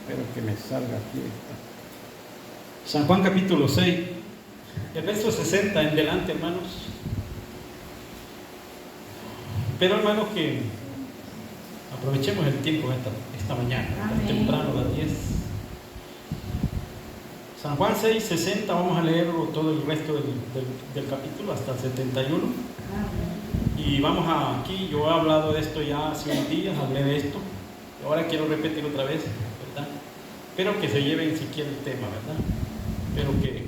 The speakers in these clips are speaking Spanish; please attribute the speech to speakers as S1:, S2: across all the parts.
S1: Espero que me salga aquí.
S2: San Juan capítulo 6, el verso 60 en delante, hermanos. Pero hermanos, que aprovechemos el tiempo esta mañana, tan temprano, a las 10. San Juan 6, 60, vamos a leerlo todo el resto del capítulo hasta el 71. Y vamos aquí, yo he hablado de esto ya hace unos días, hablé de esto. Y ahora quiero repetir otra vez, ¿verdad? Espero que se lleven siquiera el tema, ¿verdad? Pero que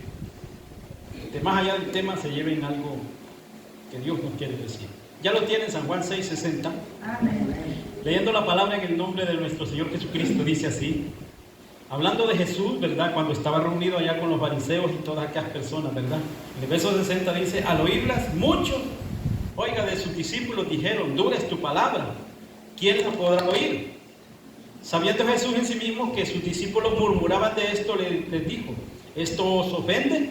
S2: de más allá del tema se lleven algo que Dios nos quiere decir. Ya lo tienen, San Juan 6, 60. Leyendo la palabra en el nombre de nuestro Señor Jesucristo, dice así. Hablando de Jesús, ¿verdad? Cuando estaba reunido allá con los fariseos y todas aquellas personas, ¿verdad? En el verso 60 dice, al oírlas muchos, oiga, de sus discípulos dijeron, dura es tu palabra, ¿quién la podrá oír? Sabiendo Jesús en sí mismo que sus discípulos murmuraban de esto, les dijo, ¿esto os ofende?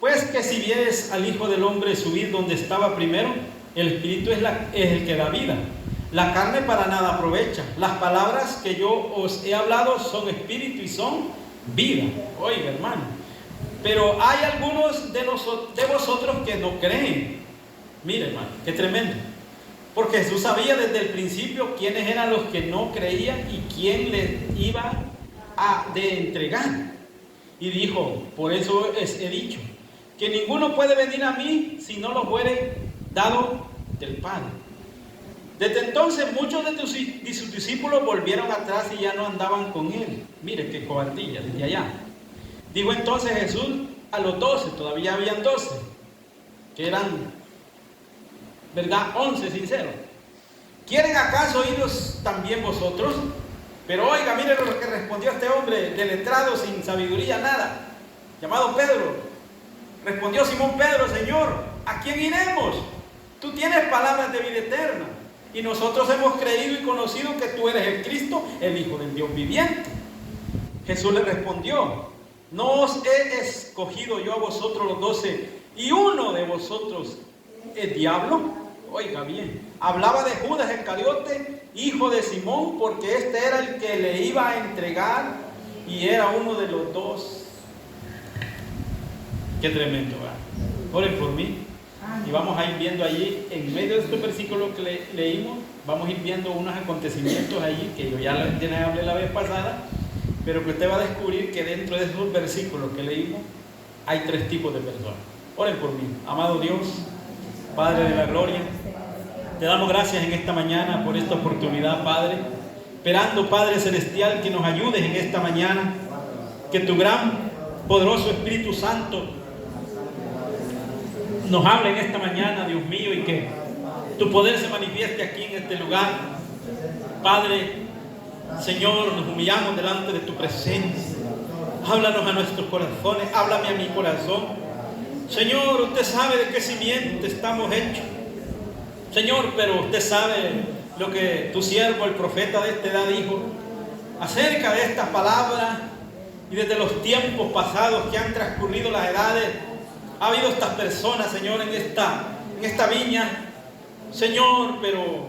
S2: Pues que si vieres al Hijo del Hombre subir donde estaba primero, el Espíritu es el que da vida. La carne para nada aprovecha. Las palabras que yo os he hablado son espíritu y son vida. Oiga, hermano. Pero hay algunos de vosotros que no creen. Mire, hermano, qué tremendo. Porque Jesús sabía desde el principio quiénes eran los que no creían y quién les iba de entregar. Y dijo, por eso he dicho, que ninguno puede venir a mí si no lo fuere dado del Padre. Desde entonces muchos de sus discípulos volvieron atrás y ya no andaban con él. Mire qué cobardía desde allá. Dijo entonces Jesús a los 12, todavía habían 12, que eran, ¿verdad? 11 sinceros. ¿Quieren acaso oíros también vosotros? Pero oiga, miren lo que respondió este hombre, de letrado, sin sabiduría, nada, llamado Pedro. Respondió Simón Pedro, Señor, ¿a quién iremos? Tú tienes palabras de vida eterna. Y nosotros hemos creído y conocido que tú eres el Cristo, el Hijo del Dios viviente. Jesús le respondió, ¿no os he escogido yo a vosotros los 12 y uno de vosotros es diablo? Oiga bien, hablaba de Judas Iscariote, hijo de Simón, porque este era el que le iba a entregar y era uno de los 2. Qué tremendo, ¿verdad? Oren por mí. Y vamos a ir viendo allí, en medio de estos versículos que leímos, vamos a ir viendo unos acontecimientos allí, que yo ya hablé la vez pasada, pero que usted va a descubrir que dentro de esos versículos que leímos, hay 3 tipos de personas. Oren por mí. Amado Dios, Padre de la gloria, te damos gracias en esta mañana por esta oportunidad, Padre, esperando, Padre Celestial, que nos ayudes en esta mañana, que tu gran, poderoso Espíritu Santo nos hable en esta mañana, Dios mío, y que tu poder se manifieste aquí en este lugar. Padre, Señor, nos humillamos delante de tu presencia. Háblanos a nuestros corazones, háblame a mi corazón. Señor, usted sabe de qué simiente estamos hechos. Señor, pero usted sabe lo que tu siervo, el profeta de esta edad, dijo acerca de estas palabras, y desde los tiempos pasados que han transcurrido las edades, ha habido estas personas, Señor, en esta viña, Señor, pero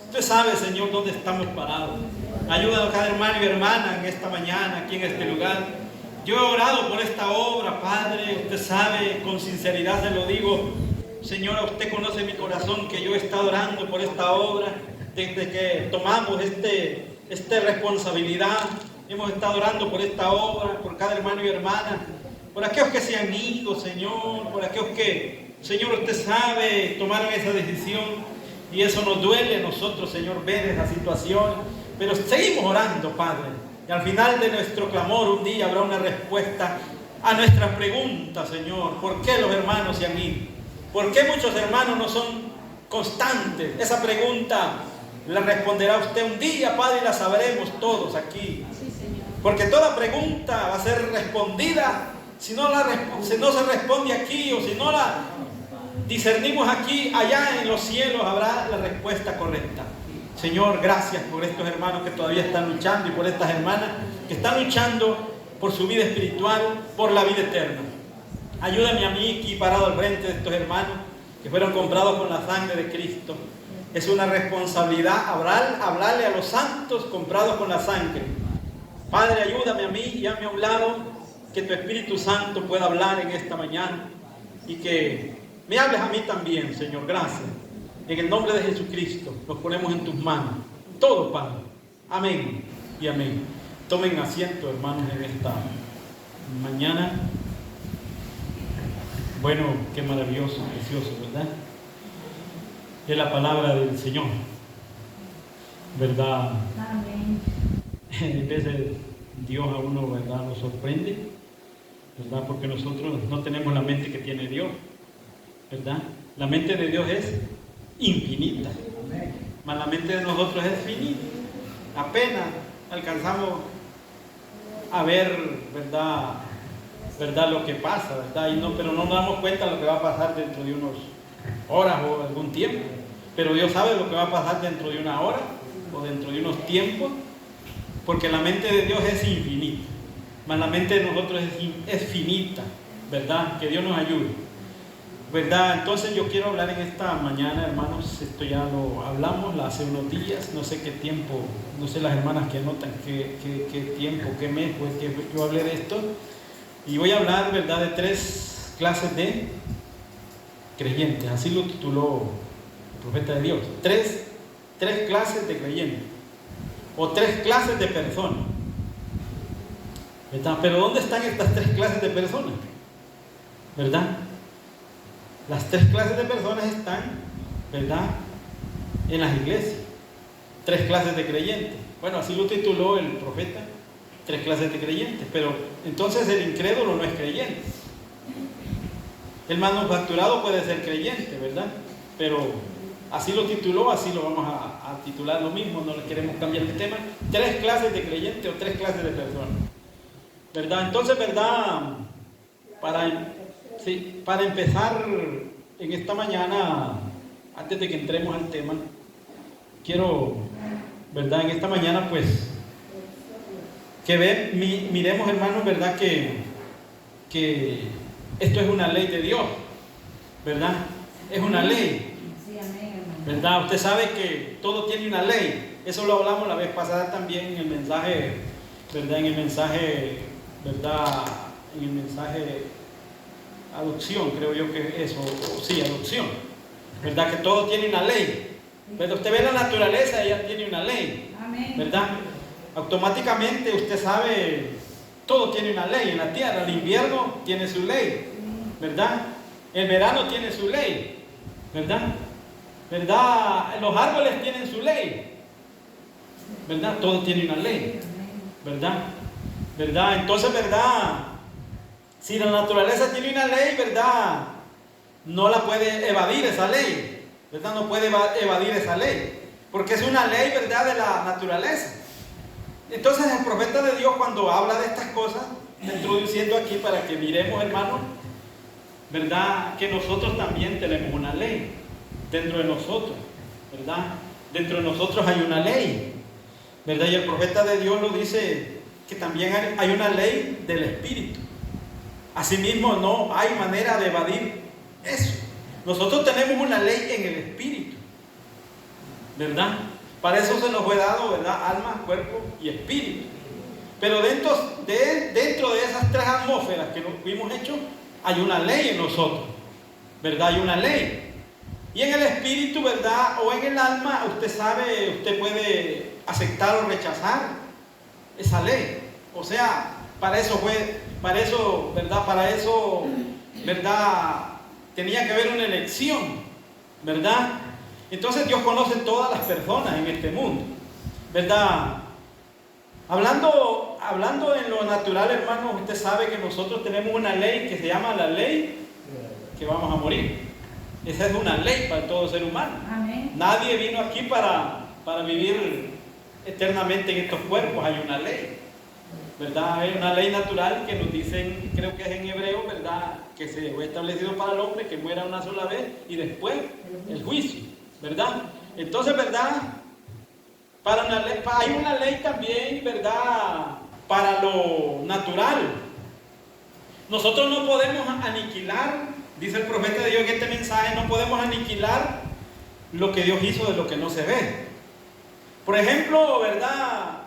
S2: usted sabe, Señor, dónde estamos parados. Ayúdanos cada hermano y hermana en esta mañana, aquí en este lugar. Yo he orado por esta obra, Padre, usted sabe, con sinceridad se lo digo, Señor, usted conoce mi corazón, que yo he estado orando por esta obra, desde que tomamos esta responsabilidad, hemos estado orando por esta obra, por cada hermano y hermana, por aquellos que se han ido, Señor, por aquellos que, Señor, usted sabe, tomaron esa decisión, y eso nos duele a nosotros, Señor, ver esa situación, pero seguimos orando, Padre, y al final de nuestro clamor un día habrá una respuesta a nuestras preguntas, Señor. ¿Por qué los hermanos se han ido? ¿Por qué muchos hermanos no son constantes? Esa pregunta la responderá usted un día, Padre, y la sabremos todos aquí, porque toda pregunta va a ser respondida. Si no se responde aquí, o si no la discernimos aquí, allá en los cielos habrá la respuesta correcta. Señor, gracias por estos hermanos que todavía están luchando, y por estas hermanas que están luchando por su vida espiritual, por la vida eterna. Ayúdame a mí aquí parado al frente de estos hermanos que fueron comprados con la sangre de Cristo. Es una responsabilidad hablarle a los santos comprados con la sangre. Padre, ayúdame a mí y a un lado, que tu Espíritu Santo pueda hablar en esta mañana y que me hables a mí también, Señor. Gracias. En el nombre de Jesucristo nos ponemos en tus manos. Todo, Padre. Amén y amén. Tomen asiento, hermanos, en esta mañana. Bueno, qué maravilloso, precioso, ¿verdad? Es la palabra del Señor, ¿verdad?
S3: Amén.
S2: En veces Dios a uno, ¿verdad?, nos sorprende, ¿verdad? Porque nosotros no tenemos la mente que tiene Dios, ¿verdad? La mente de Dios es infinita, mas la mente de nosotros es finita. Apenas alcanzamos a ver, ¿verdad? Lo que pasa, ¿verdad? Pero no nos damos cuenta de lo que va a pasar dentro de unas horas o algún tiempo. Pero Dios sabe lo que va a pasar dentro de una hora o dentro de unos tiempos, porque la mente de Dios es infinita, mas la mente de nosotros es finita, ¿verdad? Que Dios nos ayude, ¿verdad? Entonces yo quiero hablar en esta mañana, hermanos. Esto ya lo hablamos hace unos días, no sé qué tiempo, no sé las hermanas que anotan qué tiempo, qué mes fue que yo hablé de esto. Y voy a hablar, ¿verdad?, de 3 clases de creyentes. Así lo tituló el profeta de Dios. Tres clases de creyentes. O 3 clases de personas. ¿Verdad? Pero ¿dónde están estas 3 clases de personas? ¿Verdad? Las 3 clases de personas están, ¿verdad?, en las iglesias. 3 clases de creyentes. Bueno, así lo tituló el profeta. 3 clases de creyentes. Pero entonces el incrédulo no es creyente. El manufacturado puede ser creyente, ¿verdad? Pero así lo tituló, así lo vamos a titular lo mismo, no le queremos cambiar el tema. 3 clases de creyentes o 3 clases de personas, ¿verdad? Entonces, ¿verdad? Para empezar en esta mañana, antes de que entremos al tema, quiero, ¿verdad?, en esta mañana, pues, miremos, hermanos, ¿verdad?, que esto es una ley de Dios, ¿verdad? Es una ley, ¿verdad? Usted sabe que todo tiene una ley. Eso lo hablamos la vez pasada también en el mensaje, ¿verdad? En el mensaje, ¿verdad? En el mensaje adopción, creo yo que eso, sí, adopción, ¿verdad? Que todo tiene una ley. Pero usted ve la naturaleza, ella tiene una ley, ¿verdad? Automáticamente usted sabe, todo tiene una ley en la tierra. El invierno tiene su ley, ¿verdad? El verano tiene su ley, ¿verdad? Los árboles tienen su ley, ¿verdad? Todo tiene una ley, ¿verdad? Entonces, ¿verdad? Si la naturaleza tiene una ley, ¿verdad?, no la puede evadir esa ley, ¿verdad? No puede evadir esa ley, porque es una ley, ¿verdad?, de la naturaleza. Entonces el profeta de Dios, cuando habla de estas cosas, está introduciendo aquí para que miremos, hermanos, ¿verdad?, que nosotros también tenemos una ley dentro de nosotros, ¿verdad? Dentro de nosotros hay una ley, ¿verdad? Y el profeta de Dios lo dice, que también hay una ley del Espíritu. Asimismo, no hay manera de evadir eso. Nosotros tenemos una ley en el Espíritu, ¿verdad? Para eso se nos fue dado, ¿verdad?, alma, cuerpo y espíritu. Pero dentro de esas 3 atmósferas que nos fuimos hechos, hay una ley en nosotros, ¿verdad? Hay una ley. Y en el espíritu, ¿verdad?, o en el alma, usted sabe, usted puede aceptar o rechazar esa ley. O sea, para eso, ¿verdad?, tenía que haber una elección, ¿verdad? Entonces Dios conoce todas las personas en este mundo, ¿verdad? Hablando en lo natural, hermanos, usted sabe que nosotros tenemos una ley que se llama la ley que vamos a morir. Esa es una ley para todo ser humano.
S3: Amén.
S2: Nadie vino aquí para vivir eternamente en estos cuerpos. Hay una ley, ¿verdad? Hay una ley natural que nos dicen, creo que es en hebreo, ¿verdad?, que se fue establecido para el hombre que muera una sola vez y después el juicio, ¿verdad? Entonces, ¿verdad?, hay una ley también, ¿verdad?, para lo natural. Nosotros no podemos aniquilar, dice el profeta de Dios en este mensaje, no podemos aniquilar lo que Dios hizo de lo que no se ve. Por ejemplo, ¿verdad?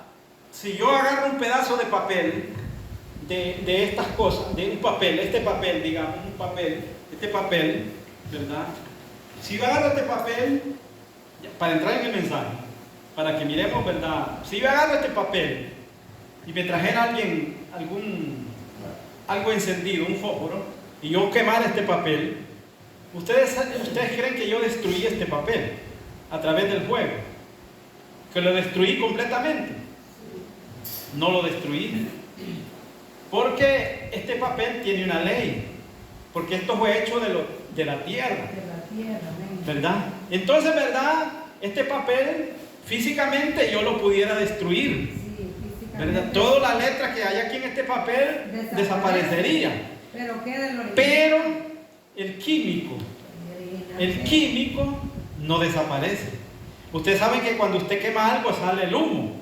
S2: Si yo agarro un pedazo de papel, de estas cosas, de un papel, este papel, digamos, un papel, este papel, ¿verdad? Si yo agarro este papel, para entrar en el mensaje, para que miremos, ¿verdad? Si yo agarro este papel y me trajera alguien, algo encendido, un fósforo, y yo quemara este papel, ¿ustedes creen que yo destruí este papel a través del fuego? ¿Que lo destruí completamente? No lo destruí. Porque este papel tiene una ley. Porque esto fue hecho de la tierra. ¿Verdad? Entonces, ¿verdad? Este papel físicamente yo lo pudiera destruir. ¿Verdad? Toda la letra que hay aquí en este papel desaparecería. Pero el químico no desaparece. Ustedes saben que cuando usted quema algo sale el humo.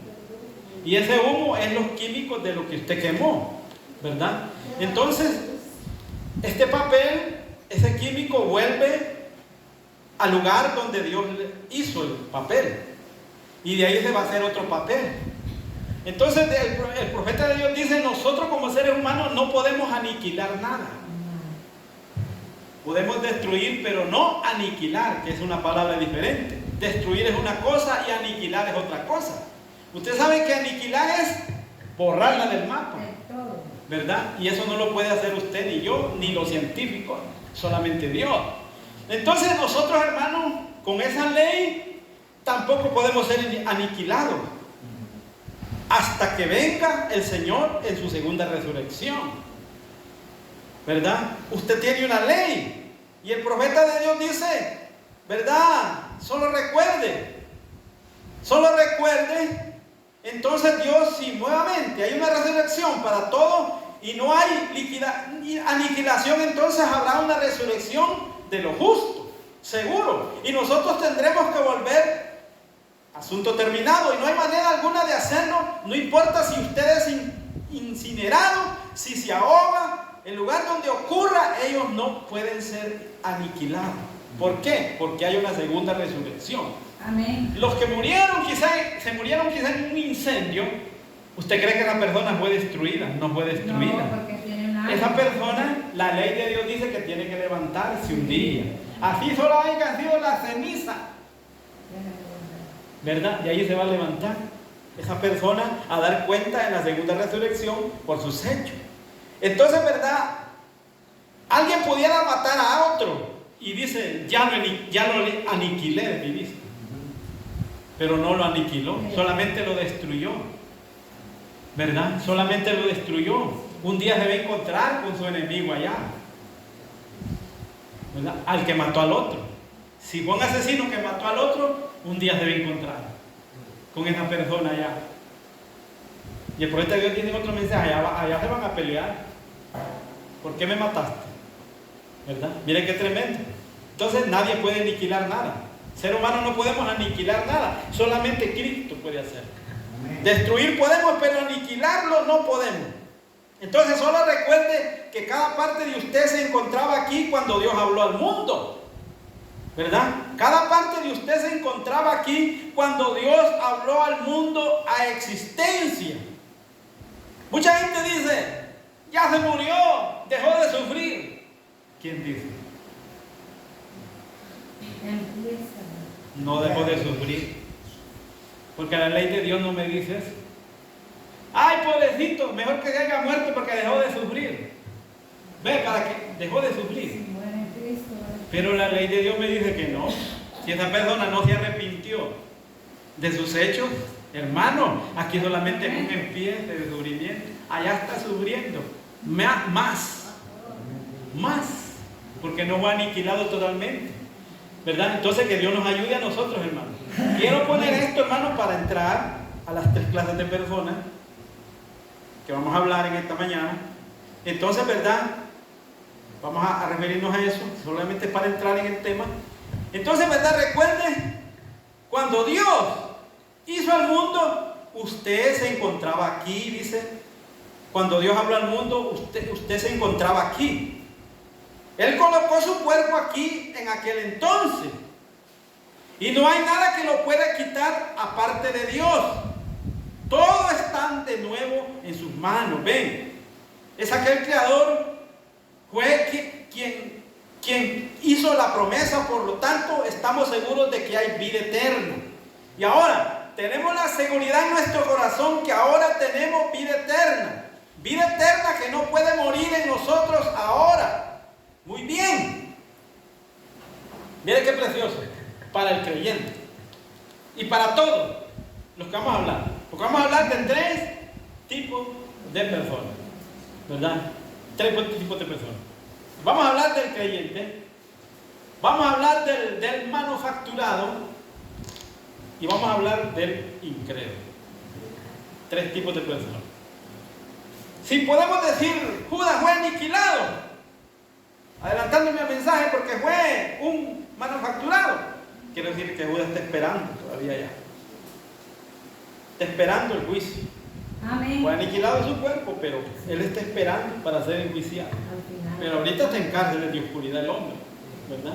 S2: Y ese humo es los químicos de lo que usted quemó, ¿verdad? Entonces, este papel, ese químico vuelve al lugar donde Dios hizo el papel. Y de ahí se va a hacer otro papel. Entonces, el profeta de Dios dice, nosotros como seres humanos no podemos aniquilar nada. Podemos destruir, pero no aniquilar, que es una palabra diferente. Destruir es una cosa y aniquilar es otra cosa. Usted sabe que aniquilar es borrarla del mapa, ¿verdad? Y eso no lo puede hacer usted ni yo, ni los científicos, solamente Dios. Entonces nosotros, hermanos, con esa ley tampoco podemos ser aniquilados hasta que venga el Señor en su segunda resurrección, ¿verdad? Usted tiene una ley y el profeta de Dios dice, ¿verdad? Solo recuerde. Entonces Dios, si nuevamente hay una resurrección para todos y no hay aniquilación, entonces habrá una resurrección de lo justo, seguro. Y nosotros tendremos que volver, asunto terminado, y no hay manera alguna de hacerlo, no importa si usted es incinerado, si se ahoga, el lugar donde ocurra, ellos no pueden ser aniquilados. ¿Por qué? Porque hay una segunda resurrección.
S3: Amén.
S2: Los que murieron se murieron quizás en un incendio. ¿Usted cree que esa persona fue destruida? No fue destruida.
S3: No, porque tiene una...
S2: Esa persona, la ley de Dios dice que tiene que levantarse un día. Así solo haya sido la ceniza, ¿verdad? Y ahí se va a levantar esa persona a dar cuenta en la segunda resurrección por sus hechos. Entonces, ¿verdad? Alguien pudiera matar a otro y dice, ya lo aniquilé de mi vista. Pero no lo aniquiló, solamente lo destruyó, ¿verdad? Solamente lo destruyó. Un día se va a encontrar con su enemigo allá, ¿verdad? Al que mató al otro. Si fue un asesino que mató al otro, un día se va a encontrar con esa persona allá. Y el profeta de Dios tiene otro mensaje, allá se van a pelear. ¿Por qué me mataste? ¿Verdad? Miren qué tremendo. Entonces nadie puede aniquilar nada. Ser humano no podemos aniquilar nada, solamente Cristo puede hacer. Destruir podemos, pero aniquilarlo no podemos. Entonces solo recuerde que cada parte de usted se encontraba aquí cuando Dios habló al mundo, ¿verdad? Cada parte de usted se encontraba aquí cuando Dios habló al mundo a existencia. Mucha gente dice, ya se murió, dejó de sufrir. ¿Quién dice? No dejó de sufrir, porque la ley de Dios no me dice eso. Ay, pobrecito, mejor que se haya muerto porque dejó de sufrir. Ve, para que dejó de sufrir. Pero la ley de Dios me dice que no. Si esa persona no se arrepintió de sus hechos, hermano, aquí solamente un empiece de sufrimiento. Allá está sufriendo más, porque no fue aniquilado totalmente, ¿verdad? Entonces que Dios nos ayude a nosotros, hermanos. Quiero poner esto, hermanos, para entrar a las 3 clases de personas que vamos a hablar en esta mañana. Entonces, ¿verdad? Vamos a referirnos a eso, solamente para entrar en el tema. Entonces, ¿verdad? Recuerde, cuando Dios hizo al mundo, usted se encontraba aquí, dice. Cuando Dios habló al mundo, usted se encontraba aquí. Él colocó su cuerpo aquí en aquel entonces. Y no hay nada que lo pueda quitar aparte de Dios. Todo está de nuevo en sus manos. Ven, es aquel creador, fue quien hizo la promesa, por lo tanto estamos seguros de que hay vida eterna. Y ahora tenemos la seguridad en nuestro corazón que ahora tenemos vida eterna. Vida eterna que no puede morir en nosotros ahora. Muy bien. Mire qué precioso. Para el creyente. Y para todos los que vamos a hablar. Porque vamos a hablar de 3 tipos de personas. ¿Verdad? 3 tipos de personas. Vamos a hablar del creyente. Vamos a hablar del manufacturado. Y vamos a hablar del incrédulo. 3 tipos de personas. Si podemos decir, Judas fue aniquilado, adelantándome al mensaje porque fue un manufacturado, quiero decir que Judas está esperando todavía ya. Está esperando el juicio.
S3: Amén.
S2: Fue aniquilado en su cuerpo, pero él está esperando para ser enjuiciado. Pero ahorita está en cárceles de oscuridad el hombre, ¿verdad?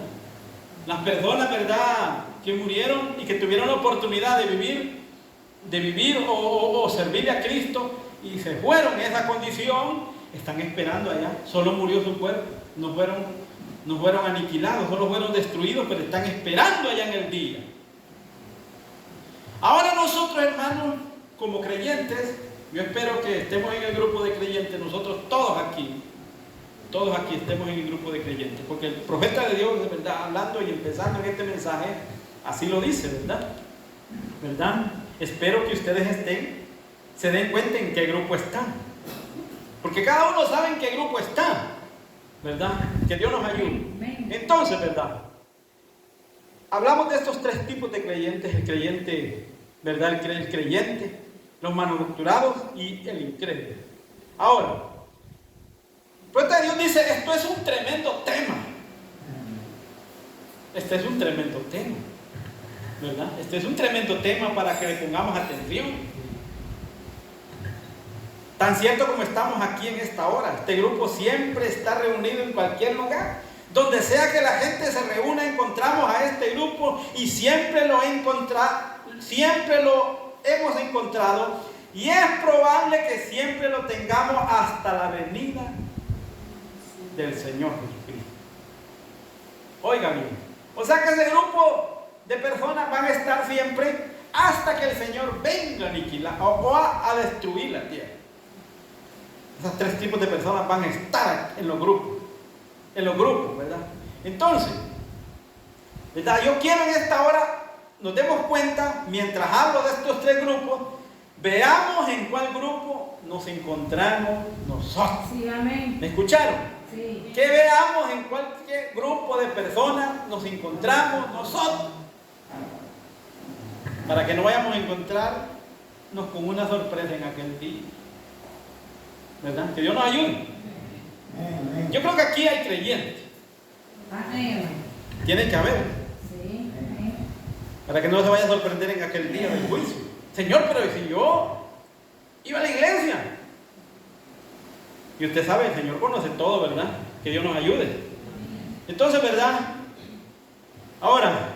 S2: Las personas, ¿verdad?, que murieron y que tuvieron la oportunidad de vivir o servirle a Cristo y se fueron en esa condición, están esperando allá. Solo murió su cuerpo, no fueron aniquilados, solo fueron destruidos, pero están esperando allá en el día. Ahora nosotros, hermanos, como creyentes, yo espero que estemos en el grupo de creyentes, nosotros todos aquí estemos en el grupo de creyentes, porque el profeta de Dios, de verdad, hablando y empezando en este mensaje, así lo dice, ¿verdad? Espero que ustedes se den cuenta en qué grupo están, porque cada uno sabe en qué grupo está, ¿verdad? Que Dios nos ayude. Entonces, ¿verdad? Hablamos de estos 3 tipos de creyentes: el creyente, ¿verdad? El creyente, los manufacturados y el incrédulo. Ahora, el profeta de Dios dice, esto es un tremendo tema. Este es un tremendo tema, ¿verdad? Este es un tremendo tema para que le pongamos atención. Tan cierto como estamos aquí en esta hora, este grupo siempre está reunido en cualquier lugar. Donde sea que la gente se reúna, encontramos a este grupo y siempre lo hemos encontrado, y es probable que siempre lo tengamos hasta la venida del Señor Jesucristo. Oiga bien, o sea que ese grupo de personas van a estar siempre hasta que el Señor venga a aniquilar o a destruir la tierra. Esos 3 tipos de personas van a estar en los grupos, ¿verdad? Entonces, ¿verdad? Yo quiero en esta hora nos demos cuenta, mientras hablo de estos 3 grupos, veamos en cuál grupo nos encontramos nosotros.
S3: Sí, amén.
S2: ¿Me escucharon?
S3: Sí.
S2: Que veamos en cualquier grupo de personas nos encontramos nosotros, para que no vayamos a encontrarnos con una sorpresa en aquel día, ¿verdad? Que Dios nos ayude. Yo creo que aquí hay creyentes.
S3: Amén.
S2: Tiene que haber.
S3: Sí, amén.
S2: Para que no se vaya a sorprender en aquel día del juicio. Señor, pero si yo iba a la iglesia. Y usted sabe, el Señor conoce todo, ¿verdad? Que Dios nos ayude. Entonces, ¿verdad? Ahora,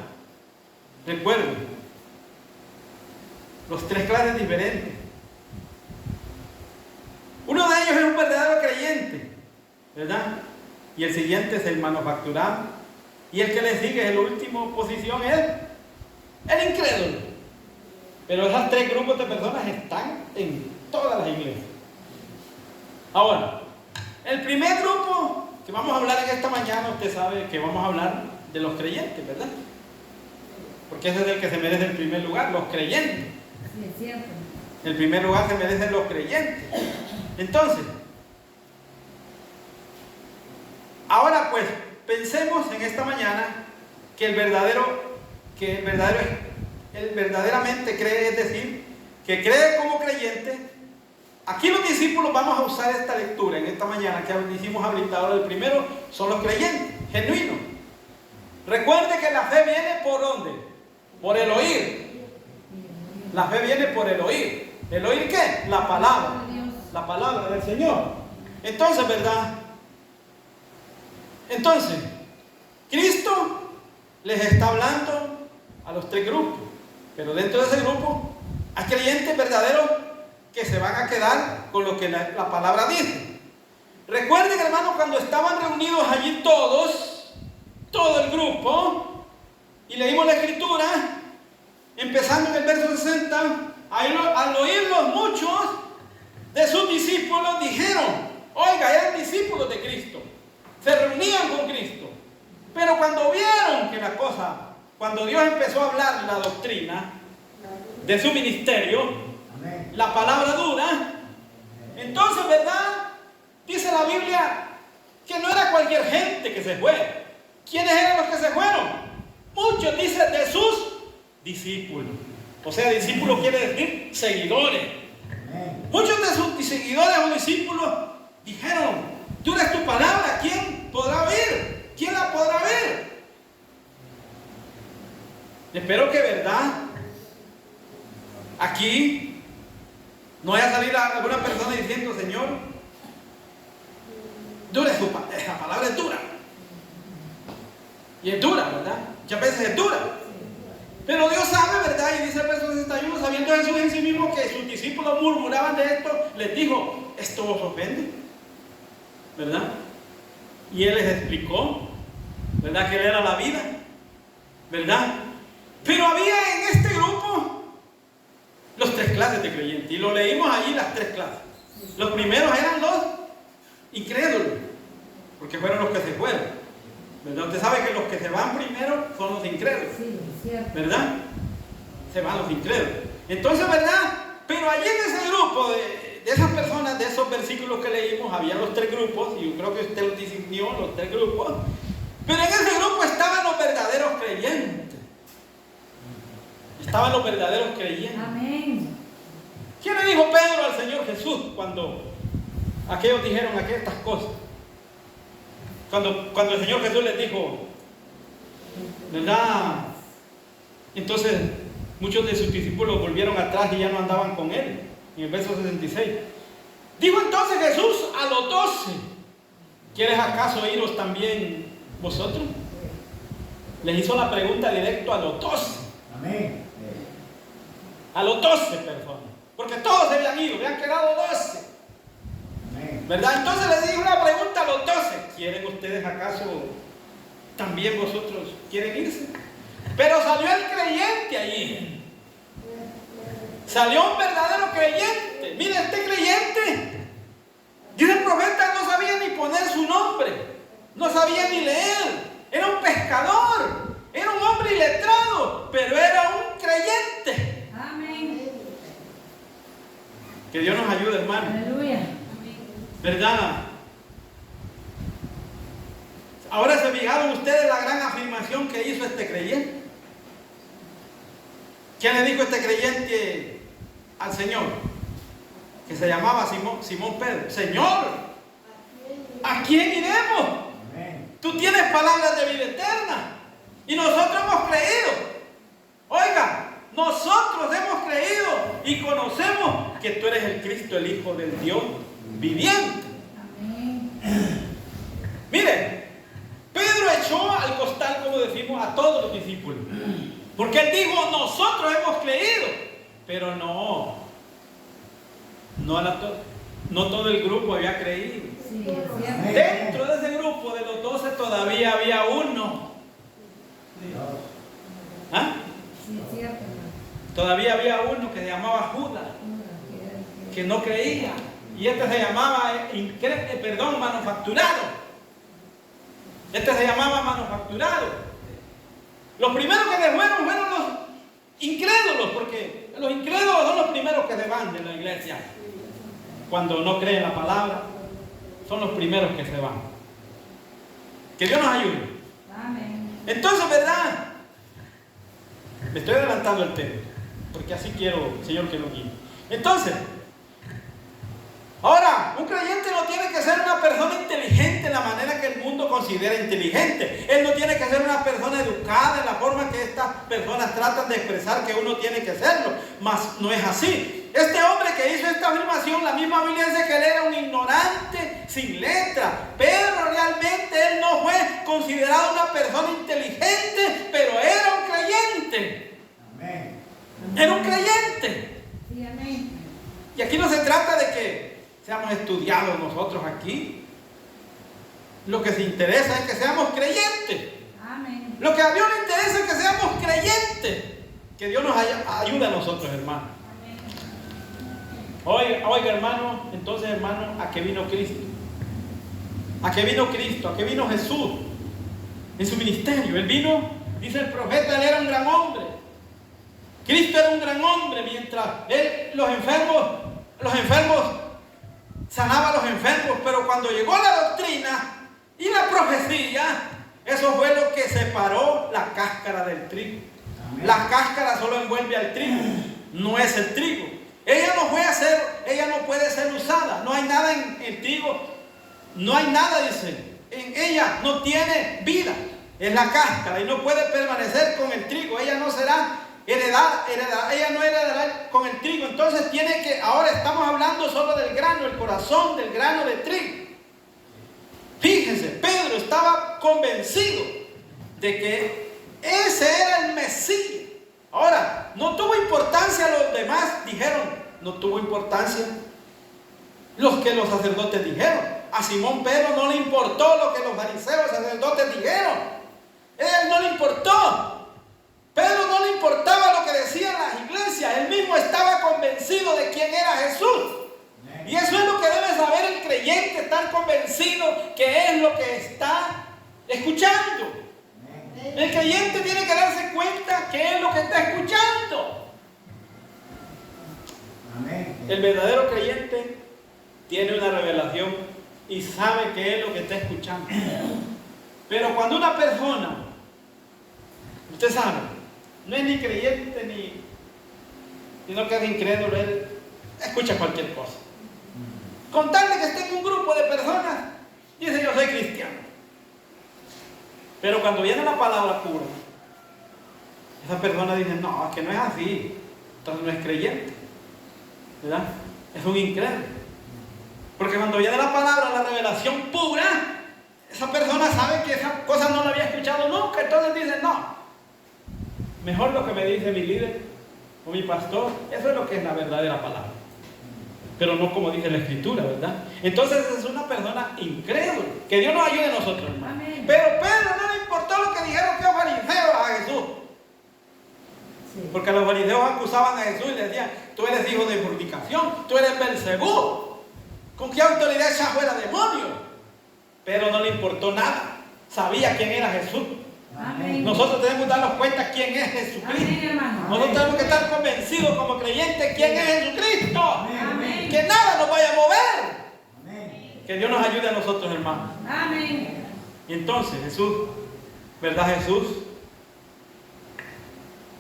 S2: recuerden, los 3 clases diferentes. Uno de ellos es un verdadero creyente, ¿verdad? Y el siguiente es el manufacturado. Y el que le sigue en la última posición es el incrédulo. Pero esos 3 grupos de personas están en todas las iglesias. Ahora, el primer grupo que vamos a hablar en esta mañana, usted sabe que vamos a hablar de los creyentes, ¿verdad? Porque ese es el que se merece el primer lugar, los creyentes.
S3: Sí, es cierto.
S2: El primer lugar se merecen los creyentes. Entonces, ahora pues, pensemos en esta mañana que el verdaderamente cree, es decir, que cree como creyente. Aquí los discípulos vamos a usar esta lectura en esta mañana que hicimos habilitador. El primero son los creyentes, genuinos. Recuerde que la fe viene ¿por dónde? Por el oír. La fe viene por el oír. ¿El oír qué? La palabra. La palabra del Señor. Entonces, ¿verdad? Entonces, Cristo les está hablando a los 3 grupos. Pero dentro de ese grupo hay creyentes verdaderos que se van a quedar con lo que la palabra dice. Recuerden, hermanos, cuando estaban reunidos allí todo el grupo, y leímos la escritura, empezando en el verso 60, al oírlos muchos de sus discípulos dijeron, oiga, eran discípulos de Cristo, se reunían con Cristo, pero cuando vieron que cuando Dios empezó a hablar la doctrina de su ministerio, la palabra dura, entonces, ¿verdad? Dice la Biblia que no era cualquier gente que se fue. ¿Quiénes eran los que se fueron? Muchos, dice, de sus discípulos. O sea, discípulos quiere decir seguidores. Muchos de sus seguidores o discípulos dijeron, dura es tu palabra, ¿quién podrá oír? ¿Quién la podrá ver? Espero que, ¿verdad?, aquí no vaya a salir alguna persona diciendo, Señor, dura es tu palabra, esa palabra es dura. Y es dura, ¿verdad? Muchas veces es dura. Pero Dios sabe, ¿verdad? Y dice el verso 61, sabiendo Jesús en sí mismo que sus discípulos murmuraban de esto, les dijo, esto os ofende, ¿verdad? Y Él les explicó, ¿verdad?, que Él era la vida, ¿verdad? Pero había en este grupo los 3 clases de creyentes, y lo leímos allí, las 3 clases. Los primeros eran los incrédulos, porque fueron los que se fueron, ¿verdad? Usted sabe que los que se van primero son los incrédulos, ¿verdad? Se van los incrédulos. Entonces, ¿verdad? Pero allí en ese grupo de esas personas, de esos versículos que leímos, había los 3 grupos, y yo creo que usted los distinguió, los 3 grupos. Pero en ese grupo estaban los verdaderos creyentes. Estaban los verdaderos creyentes.
S3: Amén.
S2: ¿Qué le dijo Pedro al Señor Jesús cuando aquellos dijeron estas cosas? Cuando el Señor Jesús les dijo, ¿verdad? Entonces muchos de sus discípulos volvieron atrás y ya no andaban con Él. En el verso 66. Dijo entonces Jesús a los 12, ¿quieres acaso iros también vosotros? Les hizo la pregunta directo a los 12.
S1: Amén.
S2: A los 12 personas. Porque todos se habían ido, habían quedado 12.
S1: Amén.
S2: ¿Verdad? Entonces les dijo una pregunta a los 12. ¿Quieren ustedes acaso también vosotros quieren irse? Pero salió el creyente allí. Salió un verdadero creyente. Mire, este creyente, dice el profeta, no sabía ni poner su nombre. No sabía ni leer. Era un pescador. Era un hombre iletrado. Pero era un creyente.
S3: Amén.
S2: Que Dios nos ayude, hermano.
S3: Aleluya.
S2: ¿Verdad? Ahora se fijaron ustedes la gran afirmación que hizo este creyente. ¿Qué le dijo este creyente al Señor? Que se llamaba Simón Pedro. Señor, ¿a quién iremos?
S1: Amén.
S2: Tú tienes palabras de vida eterna. Y nosotros hemos creído. Oiga, nosotros hemos creído y conocemos que tú eres el Cristo, el Hijo del Dios viviente.
S3: Amén.
S2: Mire, Pedro echó al costal, como decimos, a todos los discípulos. Porque él dijo, nosotros hemos creído. Pero no todo el grupo había creído.
S3: Sí, es cierto.
S2: Dentro de ese grupo de los 12 todavía había uno. ¿Ah?
S3: Sí, es cierto.
S2: Todavía había uno que se llamaba Judas, que no creía. Y este se llamaba manufacturado. Este se llamaba manufacturado. Los primeros que se fueron los incrédulos, porque los incrédulos son los primeros que se van de la iglesia. Cuando no creen la palabra, son los primeros que se van. Que Dios nos ayude.
S3: Amén.
S2: Entonces, ¿verdad? Me estoy adelantando el tema, porque así quiero, Señor, que lo guíe. Entonces, ahora, un creyente no tiene que ser una persona inteligente en la manera que el mundo considera inteligente. Él no tiene que ser una persona educada en la forma que estas personas tratan de expresar que uno tiene que serlo. Mas no es así. Este hombre que hizo esta afirmación, la misma Biblia dice que él era un ignorante sin letra. Pero realmente él no fue considerado una persona inteligente, pero era un creyente creyente.
S1: Amén.
S2: Era un creyente.
S3: Sí, amén.
S2: Y aquí no se trata de que seamos estudiados nosotros aquí. Lo que se interesa es que seamos creyentes.
S3: Amén.
S2: Lo que a Dios le interesa es que seamos creyentes. Que Dios nos ayude a nosotros, hermanos. Oiga, hermano, entonces, hermano, ¿a qué vino Cristo? ¿A qué vino Cristo? ¿A qué vino Jesús? En su ministerio. Él vino, dice el profeta, él era un gran hombre. Cristo era un gran hombre mientras él, los enfermos, sanaba a los enfermos. Pero cuando llegó la doctrina y la profecía, eso fue lo que separó la cáscara del trigo.
S1: Amén.
S2: La cáscara solo envuelve al trigo, no es el trigo. Ella no puede ser usada. No hay nada en el trigo. No hay nada, dice. En ella no tiene vida. Es la cáscara y no puede permanecer con el trigo. Ella no será heredada. Ella no heredará con el trigo. Entonces tiene que, ahora estamos hablando solo del grano, el corazón del grano de trigo. Fíjense, Pedro estaba convencido de que ese era el Mesías. Ahora, no tuvo importancia los demás, dijeron, no tuvo importancia los que los sacerdotes dijeron. A Simón Pedro no le importó lo que los fariseos sacerdotes dijeron. Él no le importó. Pedro no le importaba lo que decían las iglesias. Él mismo estaba convencido de quién era Jesús. Y eso es lo que debe saber el creyente, estar convencido que es lo que está escuchando. El creyente tiene que darse cuenta que es lo que está escuchando.
S1: Amén.
S2: El verdadero creyente tiene una revelación y sabe qué es lo que está escuchando. Pero cuando una persona, usted sabe, no es ni creyente ni sino que es incrédulo, él escucha cualquier cosa. Con tal de que esté en un grupo de personas, dice yo soy cristiano. Pero cuando viene la palabra pura, esa persona dice, no, es que no es así. Entonces no es creyente, ¿verdad? Es un incrédulo. Porque cuando viene la palabra, la revelación pura, esa persona sabe que esa cosa no la había escuchado nunca. Entonces dice, no, mejor lo que me dice mi líder o mi pastor, eso es lo que es la verdadera palabra. Pero no como dice la Escritura, ¿verdad? Entonces es una persona incrédula. Que Dios nos ayude a nosotros, hermano.
S3: Amén.
S2: Pero Pedro no le importó lo que dijeron los fariseos a Jesús.
S3: Sí.
S2: Porque los fariseos acusaban a Jesús y le decían, tú eres hijo de fornicación, tú eres Belcebú. ¿Con qué autoridad echas fuera demonios? Pero no le importó nada. Sabía quién era Jesús.
S3: Amén.
S2: Nosotros tenemos que darnos cuenta quién es Jesucristo.
S3: Amén, hermano.
S2: Nosotros tenemos que estar convencidos como creyentes quién es Jesucristo.
S3: Amén.
S2: Que nada nos vaya a mover.
S1: Amén.
S2: Que Dios nos ayude a nosotros, hermanos.
S3: Amén.
S2: Y entonces Jesús, ¿verdad? Jesús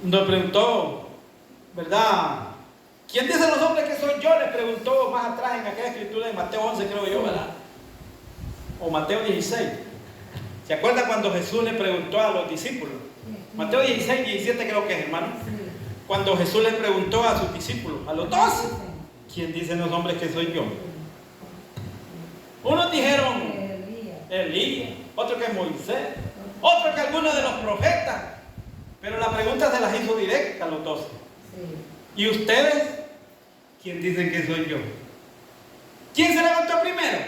S2: nos preguntó, ¿verdad? ¿Quién dicen los hombres que soy yo? Le preguntó más atrás en aquella escritura de Mateo 11, creo yo, ¿verdad? O Mateo 16. ¿Se acuerdan cuando Jesús le preguntó a los discípulos? Mateo 16, 17 creo que es, hermano.
S3: Sí.
S2: Cuando Jesús le preguntó a sus discípulos, a los 12,
S3: Sí.
S2: ¿quién dicen los hombres que soy yo? Unos dijeron Elías, otros que Moisés, otros que algunos de los profetas. Pero la pregunta se las hizo directa a los 12.
S3: Sí.
S2: ¿Y ustedes? ¿Quién dicen que soy yo? ¿Quién se levantó primero?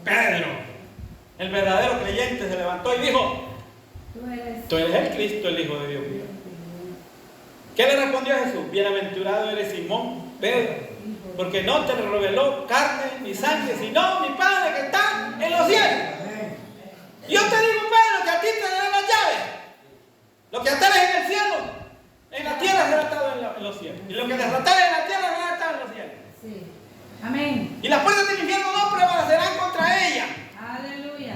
S2: Pedro. El verdadero creyente se levantó y dijo, tú eres el Cristo, el Hijo de Dios mío. ¿Qué le respondió Jesús? Bienaventurado eres Simón, Pedro, porque no te lo reveló carne ni sangre, sino mi Padre que está en los cielos.
S1: Amén.
S2: Yo te digo, Pedro, que a ti te daré las llaves. Lo que atares en el cielo, en la tierra será atado en los cielos. Y lo que desatares en la tierra será atado en los cielos.
S3: Sí. Amén.
S2: Y las puertas del infierno no prevalecerán contra ella.
S3: Aleluya.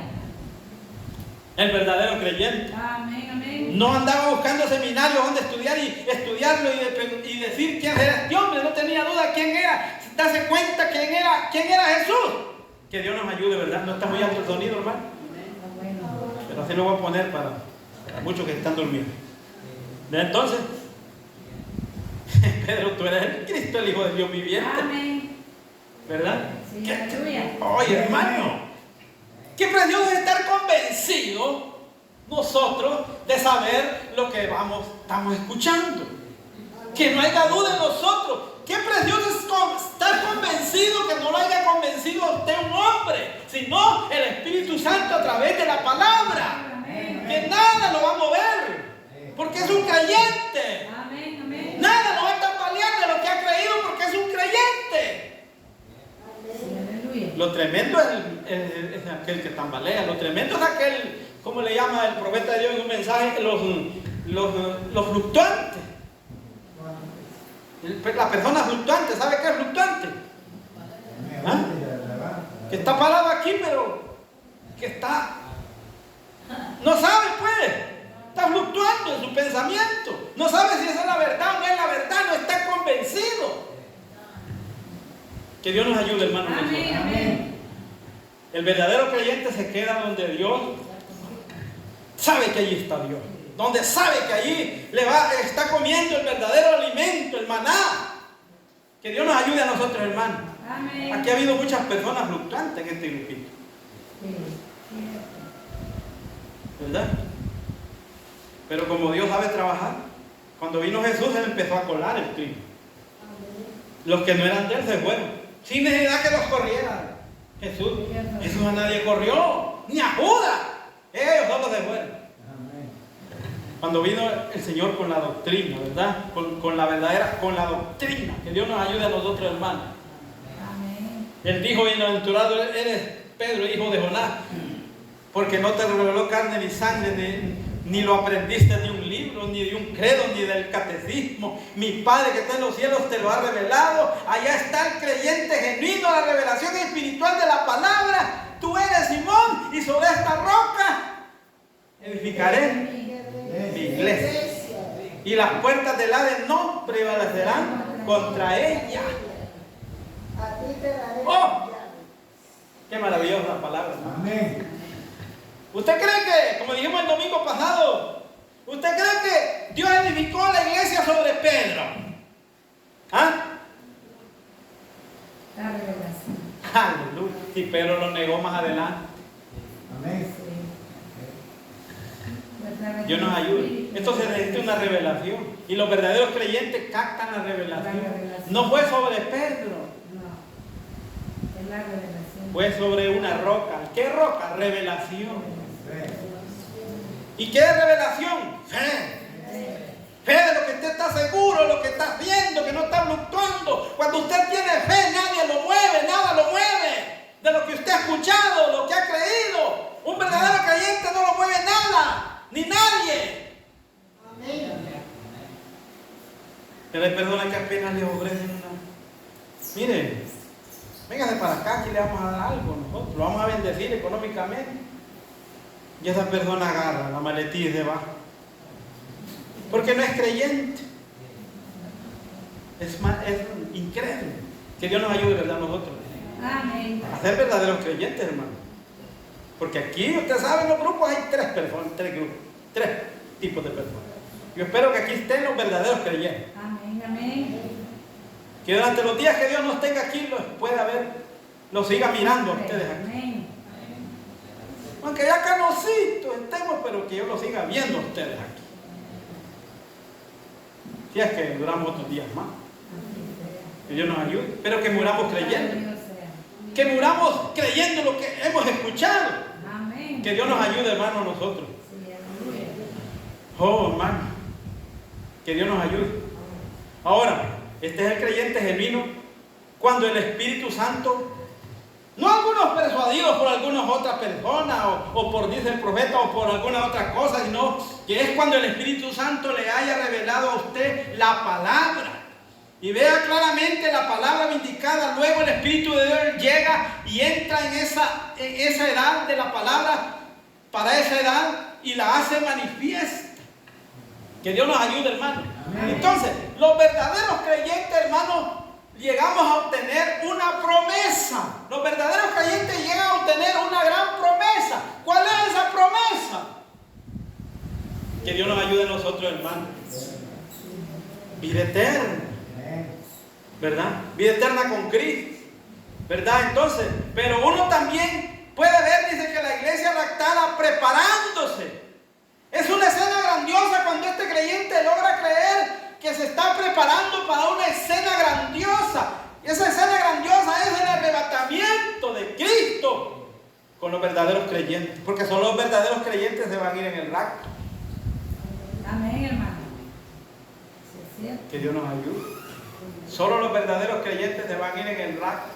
S2: El verdadero creyente
S3: Amén, amén.
S2: no andaba buscando seminarios donde estudiar y estudiarlo y decir quién era este hombre. No tenía duda quién era. Darse cuenta quién era Jesús. Que Dios nos ayude, ¿verdad? No está muy alto el sonido, hermano.
S3: Bueno.
S2: Pero así lo voy a poner para muchos que están durmiendo. Entonces, Pedro, tú eres el Cristo, el Hijo de Dios viviente.
S3: Amén.
S2: ¿Verdad?
S3: Sí, aleluya.
S2: Oye, hermano, qué precioso es estar convencido nosotros de saber lo que estamos escuchando. Que no haya duda en nosotros. Qué precioso es estar convencido, que no lo haya convencido a usted un hombre, sino el Espíritu Santo a través de la palabra. Que nada lo va a mover, porque es un creyente.
S3: Amén, amén.
S2: Nada lo va a tambalear de lo que ha creído, porque es un creyente.
S3: Aleluya.
S2: Lo tremendo es aquel que tambalea. Lo tremendo es aquel, ¿cómo le llama el profeta de Dios en un mensaje? Los fluctuantes. La persona fluctuante, ¿sabe qué es fluctuante? ¿Ah? Que está parado aquí, pero que está... No sabe, pues. Está fluctuando en su pensamiento. No sabe si esa es la verdad o no es la verdad. No está convencido. Que Dios nos ayude, hermano.
S3: Amén, amén.
S2: El verdadero creyente se queda donde Dios sabe que allí está Dios. Donde sabe que allí está comiendo el verdadero alimento, el maná. Que Dios nos ayude a nosotros, hermano.
S3: Amén.
S2: Aquí ha habido muchas personas fluctuantes en este grupito. ¿Verdad? Pero como Dios sabe trabajar, cuando vino Jesús, Él empezó a colar el trigo. Los que no eran de Él se fueron, sin necesidad que los corrieran. Jesús a nadie corrió, ni a Judas. Ellos solo se fueron. Cuando vino el Señor con la doctrina, ¿verdad? Con la doctrina. Que Dios nos ayude a nosotros, hermanos. Él dijo, bienaventurado eres Pedro, hijo de Jonás, porque no te reveló carne ni sangre, ni lo aprendiste de un libro, ni de un credo, ni del catecismo. Mi Padre que está en los cielos te lo ha revelado. Allá está el creyente genuino, la revelación espiritual de la palabra. Tú eres Simón, y sobre esta roca edificaré mi iglesia. Y las puertas del Hades no prevalecerán contra ella. ¡Oh! ¡Qué maravillosa palabra!
S1: Amén.
S2: ¿Usted cree que, como dijimos el domingo pasado, usted cree que Dios edificó la iglesia sobre Pedro? ¿Ah?
S3: La revelación.
S2: Aleluya. Si Pedro lo negó más adelante.
S1: Amén.
S3: Dios
S2: nos ayude. Esto se necesita una revelación. Y los verdaderos creyentes captan la revelación. No fue sobre Pedro.
S3: No. Es la revelación.
S2: Fue sobre una roca. ¿Qué roca? Revelación. ¿Y qué es revelación? Fe. Fe de lo que usted está seguro, lo que está viendo, que no está fluctuando. Cuando usted tiene fe, nadie lo mueve, nada lo mueve. De lo que usted ha escuchado, lo que ha creído. Un verdadero creyente no lo mueve nada, ni nadie. Pero hay personas que apenas le ofrecen una. Miren, véngase para acá, que le vamos a dar algo nosotros, lo vamos a bendecir económicamente. Y esa persona agarra la maletilla y se va. Porque no es creyente. Es incrédulo. Que Dios nos ayude, ¿verdad? Nosotros.
S3: Amén.
S2: A ser verdaderos creyentes, hermano. Porque aquí, usted sabe, en los grupos hay tres grupos, tres tipos de personas. Yo espero que aquí estén los verdaderos creyentes.
S3: Amén, amén.
S2: Que durante los días que Dios nos tenga aquí, los pueda ver, los siga mirando a ustedes aquí.
S3: Amén.
S2: Aunque ya canositos estemos, pero que yo los siga viendo a ustedes aquí. Si es que duramos otros días más. Que Dios nos ayude. Pero que muramos creyendo. Que muramos creyendo lo que hemos escuchado.
S3: Amén.
S2: Que Dios nos ayude, hermano, a nosotros. Oh, hermano. Que Dios nos ayude. Ahora, este es el creyente genuino cuando el Espíritu Santo, no algunos persuadidos por algunas otras personas o por, dice el profeta, o por alguna otra cosa, sino que es cuando el Espíritu Santo le haya revelado a usted la palabra. Y vea claramente la palabra vindicada, luego el Espíritu de Dios llega y entra en esa edad de la palabra, para esa edad, y la hace manifiesta. Que Dios nos ayude, hermano.
S1: Amén.
S2: Entonces, los verdaderos creyentes, hermanos, llegamos a obtener una promesa. Los verdaderos creyentes llegan a obtener una gran promesa. ¿Cuál es esa promesa? Que Dios nos ayude a nosotros, hermanos. Vida eterna. ¿Verdad? Vida eterna con Cristo. ¿Verdad? Entonces, pero uno también puede ver, dice que la iglesia la está preparándose Es una escena grandiosa cuando este creyente logra creer que se está preparando para una escena grandiosa. Y esa escena grandiosa es el arrebatamiento de Cristo con los verdaderos creyentes. Porque solo los verdaderos creyentes se van a ir en el rapto.
S3: Amén, hermano. Sí, es cierto.
S2: Que Dios nos ayude. Solo los verdaderos creyentes se van a ir en el rapto.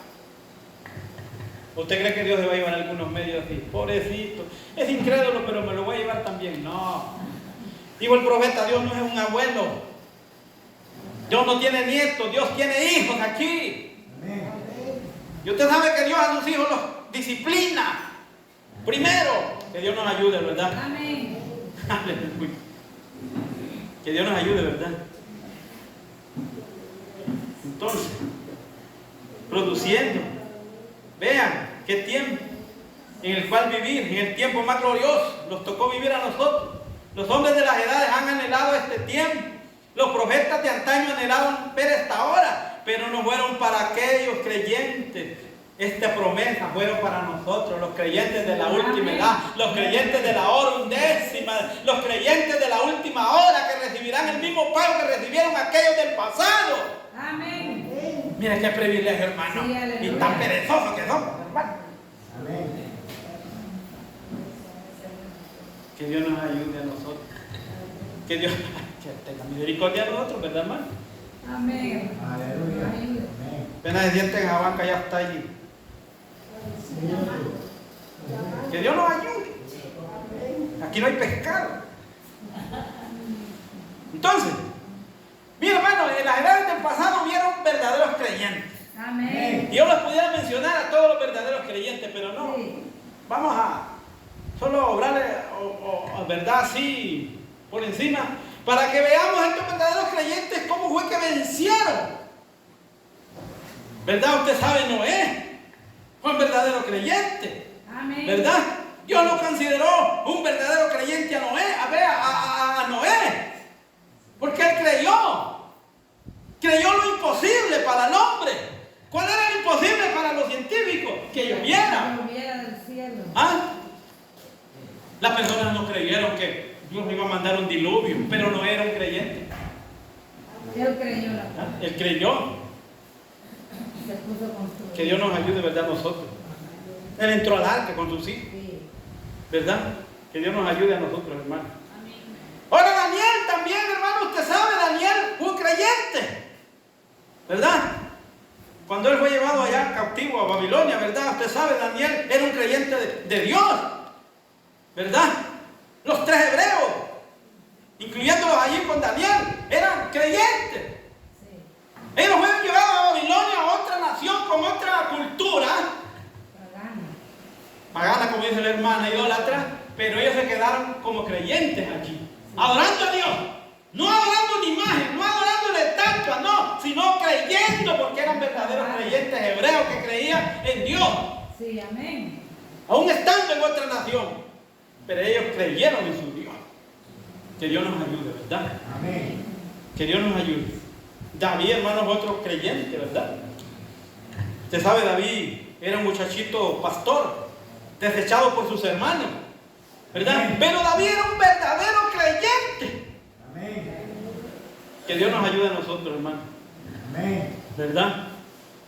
S2: ¿Usted cree que Dios se va a llevar algunos medios así? Pobrecito, es incrédulo, pero me lo voy a llevar también. No. Dijo el profeta, Dios no es un abuelo. Dios no tiene nietos, Dios tiene hijos aquí.
S1: Amén.
S2: Y usted sabe que Dios a sus hijos los disciplina. Primero, que Dios nos ayude, ¿verdad?
S3: Amén.
S2: Aleluya. Que Dios nos ayude, ¿verdad? Entonces, produciendo. Vean qué tiempo en el cual vivir, en el tiempo más glorioso, nos tocó vivir a nosotros. Los hombres de las edades han anhelado este tiempo. Los profetas de antaño anhelaban ver esta hora, pero no fueron para aquellos creyentes. Esta promesa fueron para nosotros, los creyentes de la última edad, los creyentes de la hora undécima, los creyentes de la última hora que recibirán el mismo pago que recibieron aquellos del pasado.
S3: Amén.
S2: Mira qué privilegio, hermano.
S3: Sí, aleluya.
S2: Y tan perezosos que somos, hermano.
S1: Amén.
S2: Que Dios nos ayude a nosotros. Que Dios que tenga misericordia a nosotros, ¿verdad, hermano?
S3: Amén.
S1: Aleluya.
S3: Ayuda.
S1: Amén.
S2: Pena de dientes en Jabanca ya está allí. Que Dios nos ayude. Aquí no hay pescado. Entonces, mira, hermano, en las edades del pasado hubieron verdaderos creyentes.
S3: Amén.
S2: Y yo les pudiera mencionar a todos los verdaderos creyentes, pero no.
S3: Sí.
S2: Vamos a solo obrarle, verdad, así, por encima, para que veamos a estos verdaderos creyentes cómo fue que vencieron. ¿Verdad? Usted sabe, Noé fue un verdadero creyente.
S3: Amén.
S2: ¿Verdad? Dios lo consideró un verdadero creyente a Noé, a Noé. Porque él creyó lo imposible para el hombre. ¿Cuál era lo imposible para los científicos? Que lloviera.
S3: Que lloviera del cielo.
S2: ¿Ah? Las personas no creyeron que Dios iba a mandar un diluvio, pero no era un creyente.
S3: Él creyó la
S2: ¿Ah? Él creyó.
S3: Se puso con su.
S2: Que Dios nos ayude, ¿verdad? Nosotros. Él entró al arca con sus hijos,
S3: Sí.
S2: ¿verdad? Que Dios nos ayude a nosotros, hermano. Ahora Daniel también, hermano, usted sabe, Daniel fue un creyente, ¿verdad? Cuando él fue llevado allá cautivo a Babilonia, ¿verdad? Usted sabe, Daniel era un creyente de Dios, ¿verdad? Los tres hebreos, incluyéndolos allí con Daniel, eran creyentes.
S3: Sí.
S2: Ellos fueron llevados a Babilonia, a otra nación, con otra cultura, pagana, como dice la hermana, idólatra, pero ellos se quedaron como creyentes allí, adorando a Dios, no adorando una imagen, no adorando la estatua, no, sino creyendo, porque eran verdaderos creyentes hebreos que creían en Dios,
S3: Sí, amén.
S2: aún estando en otra nación, pero ellos creyeron en su Dios. Que Dios nos ayude, ¿verdad?
S1: Amén.
S2: Que Dios nos ayude. David, hermanos, otro creyente, ¿verdad? Usted sabe, David era un muchachito pastor, desechado por sus hermanos, ¿verdad?
S1: Amén.
S2: Pero David era un verdadero creyente.
S1: Amén.
S2: Que Dios nos ayude a nosotros, hermano,
S1: Amén.
S2: ¿verdad?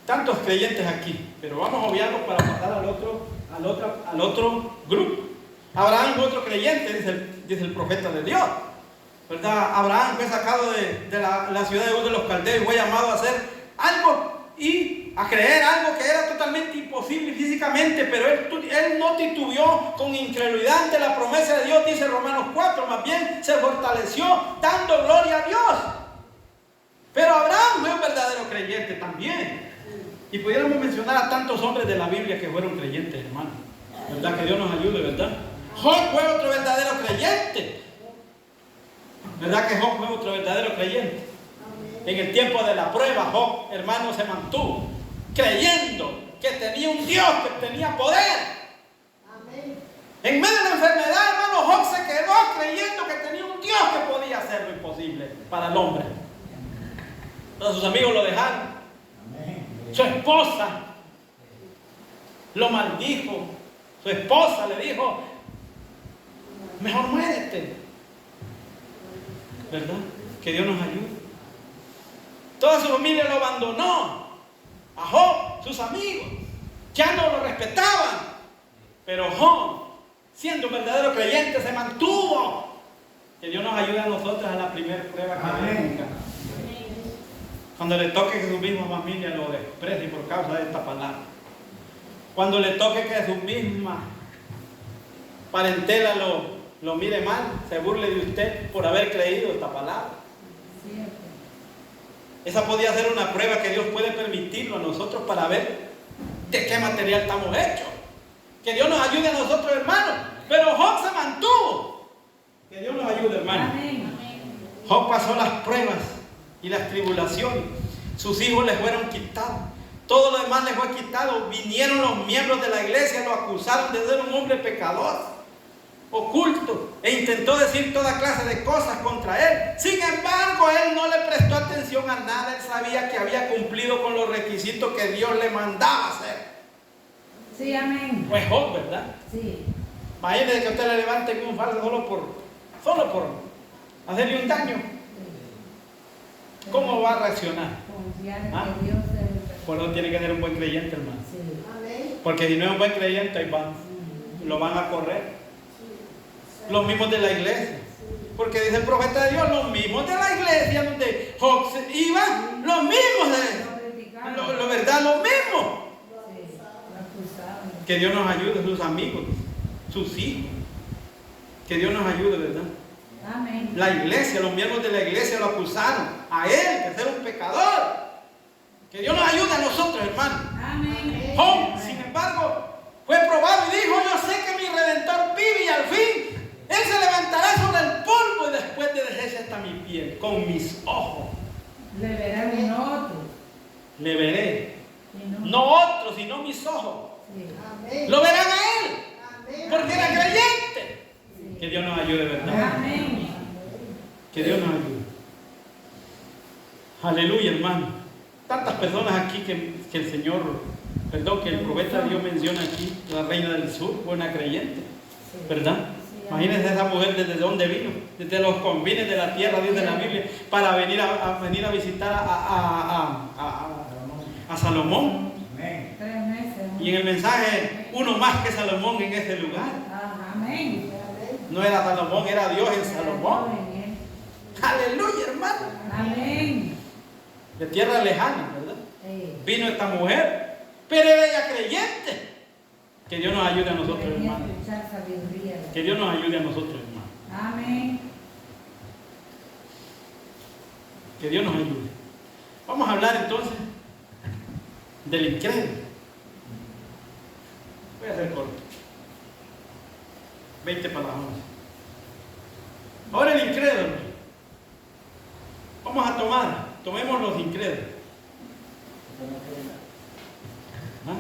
S2: Tantos creyentes aquí, pero vamos a obviarlos para pasar al otro grupo. Abraham fue otro creyente, dice el profeta de Dios, ¿verdad? Abraham fue sacado de la ciudad de Ur de los Caldeos y fue llamado a hacer algo y a creer algo que era totalmente imposible físicamente, pero él no titubeó con incredulidad ante la promesa de Dios, dice Romanos 4, más bien se fortaleció dando gloria a Dios. Pero Abraham fue un verdadero creyente también. Y pudiéramos mencionar a tantos hombres de la Biblia que fueron creyentes, hermano. ¿Verdad? Que Dios nos ayude, ¿verdad? Job fue otro verdadero creyente. ¿Verdad que Job fue otro verdadero creyente? En el tiempo de la prueba, Job, hermano, se mantuvo creyendo que tenía un Dios, que tenía poder. En medio de la enfermedad, hermano, Job se quedó creyendo que tenía un Dios que podía hacer lo imposible para el hombre. Entonces sus amigos lo dejaron.
S1: Amén.
S2: Su esposa lo maldijo. Su esposa le dijo: mejor muérete. ¿verdad? Que Dios nos ayude. Toda su familia lo abandonó. A Job, sus amigos, ya no lo respetaban. Pero Job, siendo un verdadero creyente, se mantuvo. Que Dios nos ayude a nosotros a la primera prueba que venga. Cuando le toque que su misma familia lo desprecie por causa de esta palabra. Cuando le toque que su misma parentela lo mire mal, se burle de usted por haber creído esta palabra.
S3: Cierto.
S2: Esa podía ser una prueba que Dios puede permitirlo a nosotros para ver de qué material estamos hechos. Que Dios nos ayude a nosotros, hermanos. Pero Job se mantuvo. Que Dios nos ayude, hermanos.
S3: Amén.
S2: Job pasó las pruebas y las tribulaciones. Sus hijos les fueron quitados. Todo lo demás les fue quitado. Vinieron los miembros de la iglesia, lo acusaron de ser un hombre pecador, oculto, e intentó decir toda clase de cosas contra él. Sin embargo, él no le prestó atención a nada. Él sabía que había cumplido con los requisitos que Dios le mandaba hacer.
S3: Sí, amén.
S2: Pues Job, ¿verdad?
S3: Sí.
S2: Imagínese que usted le levante un fardo solo por hacerle un daño. ¿Cómo va a reaccionar?
S3: Confiar en
S2: ¿Ah?
S3: que Dios es el
S2: Por eso tiene que ser un buen creyente, hermano.
S3: Sí.
S2: Porque si no es un buen creyente, ahí van. Lo van a correr. Los mismos de la iglesia. Porque dice el profeta de Dios, los mismos de la iglesia donde Job iba, los mismos de lo verdad, los mismos.
S3: Sí, lo acusaban.
S2: Que Dios nos ayude, sus amigos, sus hijos. Que Dios nos ayude, ¿verdad?
S3: Amén.
S2: La iglesia, los miembros de la iglesia lo acusaron a él de ser un pecador. Que Dios nos ayude a nosotros, hermanos.
S3: Amén.
S2: Job, sin embargo, fue probado y dijo: yo sé que mi Redentor vive y al fin Él se levantará sobre el polvo y después de dejarse hasta mi piel. Con mis ojos
S3: Le verán otros.
S2: le veré.
S3: Y
S2: No otros, sino mis ojos.
S3: Sí.
S2: Lo verán a él, porque era creyente.
S3: Sí.
S2: Que Dios nos ayude, ¿verdad?
S3: Amén.
S2: Que Dios nos ayude. Aleluya, hermano. Tantas personas aquí que el Señor, perdón, que el profeta de Dios menciona aquí, la reina del sur, fue una creyente,
S3: Sí.
S2: ¿verdad?
S3: Sí,
S2: Imagínense esa mujer desde dónde vino, desde los confines de la tierra, dice la Biblia, para venir a visitar a Salomón.
S1: Amén.
S3: 3 meses.
S2: Y en el mensaje, uno más que Salomón en ese lugar.
S3: Ah, amén.
S2: No era Salomón, era Dios en Salomón.
S3: Amén.
S2: Aleluya, hermano.
S3: Amén.
S2: De tierra lejana, ¿verdad?
S3: Sí.
S2: Vino esta mujer, pero era ella creyente. Que Dios nos ayude a nosotros,
S3: Venía a
S2: hermano.
S3: escuchar sabiduría.
S2: Que Dios nos ayude a nosotros, hermano.
S3: Amén.
S2: Que Dios nos ayude. Vamos a hablar entonces del incrédulo. Voy a hacer corto. 20 para las 11. Ahora el incrédulo. Vamos a tomemos los incrédulos. ¿Ah?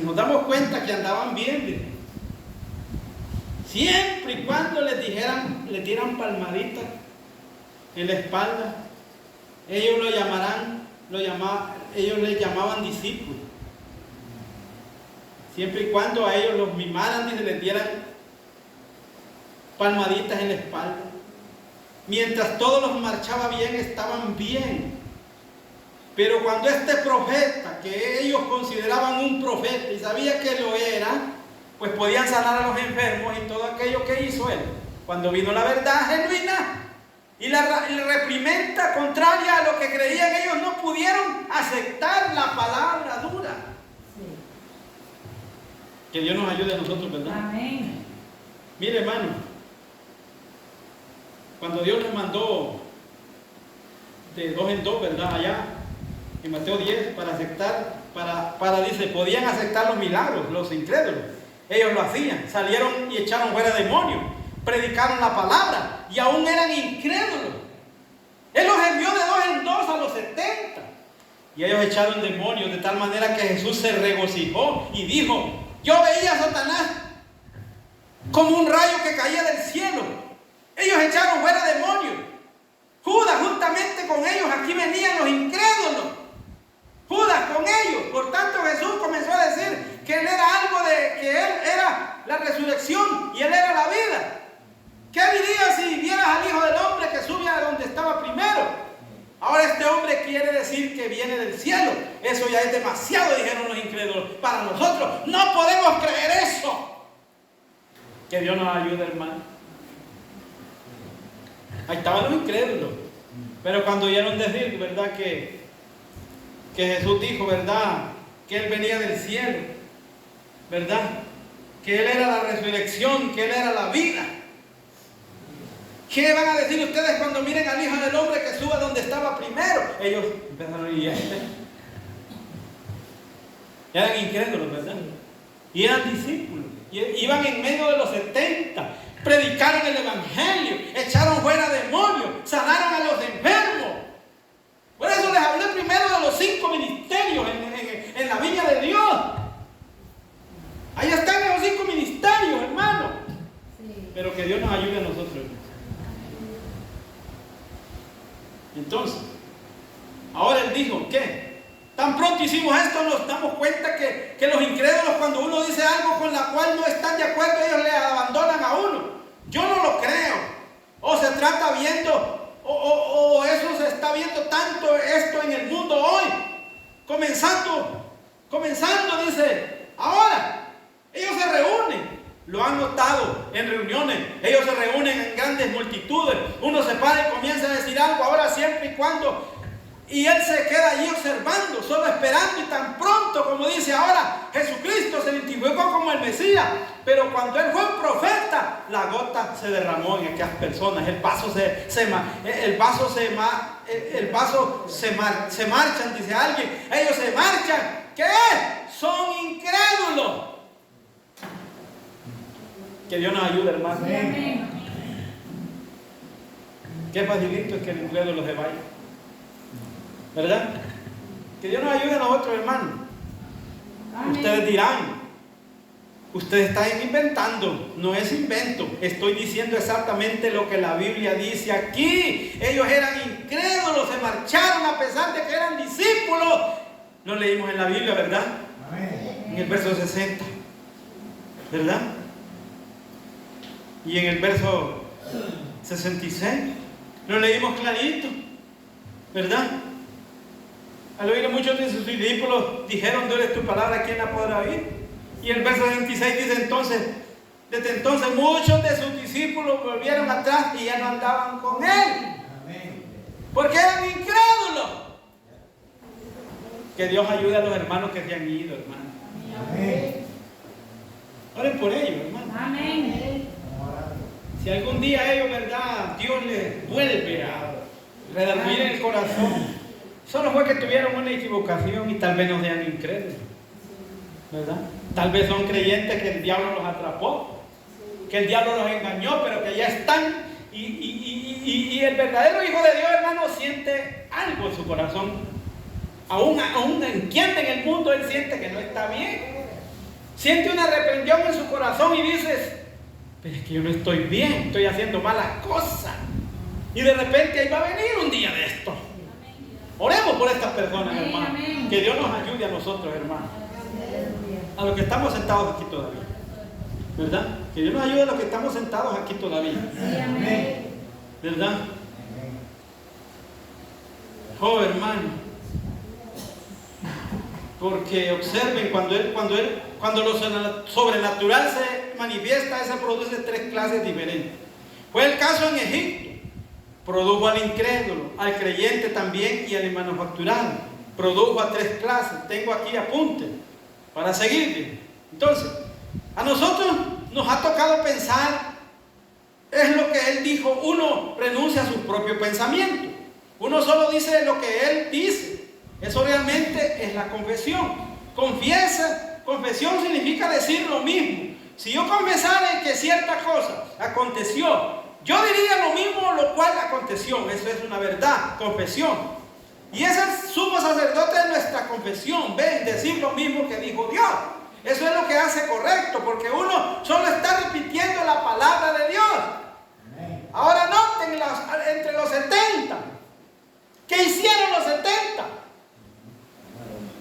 S2: Nos damos cuenta que andaban bien. Siempre y cuando les dieran palmaditas en la espalda, ellos ellos les llamaban discípulos. Siempre y cuando a ellos los mimaran y les dieran palmaditas en la espalda. Mientras todos los marchaba bien, estaban bien. Pero cuando este profeta, que ellos consideraban un profeta y sabía que lo era, pues podían sanar a los enfermos y todo aquello que hizo él. Cuando vino la verdad genuina y la reprimenda contraria a lo que creían, ellos no pudieron aceptar la palabra dura.
S3: Sí.
S2: Que Dios nos ayude a nosotros, ¿verdad?
S3: Amén.
S2: Mire, hermano, cuando Dios les mandó de 2 en 2, ¿verdad? Allá en Mateo 10, para aceptar, dice, podían aceptar los milagros, los incrédulos. Ellos lo hacían, salieron y echaron fuera demonios, predicaron la palabra y aún eran incrédulos. Él los envió de 2 en 2 a los 70. Y ellos echaron demonios de tal manera que Jesús se regocijó y dijo: yo veía a Satanás como un rayo que caía del cielo. Ellos echaron fuera demonios. Judas, juntamente con ellos, aquí venían los incrédulos. Judas con ellos. Por tanto, Jesús comenzó a decir que Él era que Él era la resurrección y Él era la vida. ¿Qué dirías si vieras al Hijo del Hombre que sube a donde estaba primero? Ahora este hombre quiere decir que viene del cielo. Eso ya es demasiado, dijeron los incrédulos. Para nosotros no podemos creer eso. Que Dios nos ayude, hermano. Ahí estaban los incrédulos. Pero cuando oyeron decir, ¿verdad? Que Jesús dijo, ¿verdad? Que Él venía del cielo, ¿verdad? Que Él era la resurrección, que Él era la vida. ¿Qué van a decir ustedes cuando miren al Hijo del Hombre que suba donde estaba primero? Ellos empezaron a ir. Eran incrédulos, ¿verdad? Y eran discípulos. Y iban en medio de los 70. Predicaron el Evangelio. Echaron fuera demonios. Sanaron a los enfermos. Por eso les hablé primero de los 5 ministerios en la viña de Dios. Ahí están los 5 ministerios, hermano.
S3: Sí.
S2: Pero que Dios nos ayude a nosotros. Entonces, ahora Él dijo, ¿qué? Tan pronto hicimos esto, nos damos cuenta que los incrédulos, cuando uno dice algo con la cual no están de acuerdo, ellos le abandonan a uno. Yo no lo creo. O se trata viendo, o eso se está viendo tanto esto en el mundo hoy. Comenzando, dice, ahora, ellos se reúnen. Lo han notado en reuniones. Ellos se reúnen en grandes multitudes. Uno se para y comienza a decir algo, ahora siempre y cuando. Y él se queda allí observando, solo esperando, y tan pronto como dice ahora, Jesucristo se identificó como el Mesías. Pero cuando él fue un profeta, la gota se derramó en aquellas personas. El vaso se marchan, dice alguien. Ellos se marchan. ¿Qué es? Son incrédulos. Que Dios nos ayude, hermano.
S3: Amén.
S2: Qué facilito es que el incrédulo se vaya, ¿verdad? Que Dios nos ayude a nosotros, hermano.
S3: Amén.
S2: Ustedes dirán, ustedes están inventando. No es invento. Estoy diciendo exactamente lo que la Biblia dice aquí. Ellos eran incrédulos, se marcharon a pesar de que eran discípulos. Lo leímos en la Biblia, ¿verdad?
S1: Amén.
S2: En el verso 60, ¿verdad? Y en el verso 66 lo leímos clarito, ¿verdad? Al oír a muchos de sus discípulos dijeron, ¿dónde es tu palabra? ¿Quién la podrá oír? Y el verso 66 dice entonces, desde entonces muchos de sus discípulos volvieron atrás y ya no andaban con él,
S1: Amén.
S2: porque eran incrédulos. Que Dios ayude a los hermanos que se han ido, hermano.
S1: Amén.
S2: Oren por ellos, hermano.
S3: Amén.
S2: Si algún día ellos, ¿verdad? Dios les vuelve a redarguir el corazón. Solo fue que tuvieron una equivocación y tal vez no sean incrédulos, ¿verdad? Tal vez son creyentes que el diablo los atrapó, que el diablo los engañó, pero que ya están. Y el verdadero Hijo de Dios, hermano, siente algo en su corazón. Aún entiende en el mundo, él siente que no está bien. Siente una reprensión en su corazón y dices, pero es que yo no estoy bien, estoy haciendo malas cosas. Y de repente ahí va a venir un día de esto. Oremos por estas personas,
S3: Amén,
S2: hermano.
S3: amén.
S2: Que Dios nos ayude a nosotros, hermano.
S3: Aleluya.
S2: A los que estamos sentados aquí todavía, ¿verdad? Que Dios nos ayude a los que estamos sentados aquí todavía,
S3: Sí, amén.
S2: ¿verdad?
S1: Amén.
S2: Oh, hermano. Porque observen, cuando lo sobrenatural se manifiesta, se produce 3 clases diferentes. Fue el caso en Egipto. Produjo al incrédulo, al creyente también y al manufacturado. Produjo a 3 clases. Tengo aquí apuntes para seguir. Entonces, a nosotros nos ha tocado pensar, es lo que él dijo, uno renuncia a su propio pensamiento. Uno solo dice lo que él dice. Eso realmente es la confesión. Confesión significa decir lo mismo. Si yo confesara que cierta cosa aconteció, yo diría lo mismo lo cual aconteció. Eso es una verdad, confesión. Y ese sumo sacerdote es nuestra confesión. Ven, decir lo mismo que dijo Dios. Eso es lo que hace correcto, porque uno solo está repitiendo la palabra de Dios.
S1: Amén.
S2: Ahora noten entre los 70. ¿Qué hicieron los 70?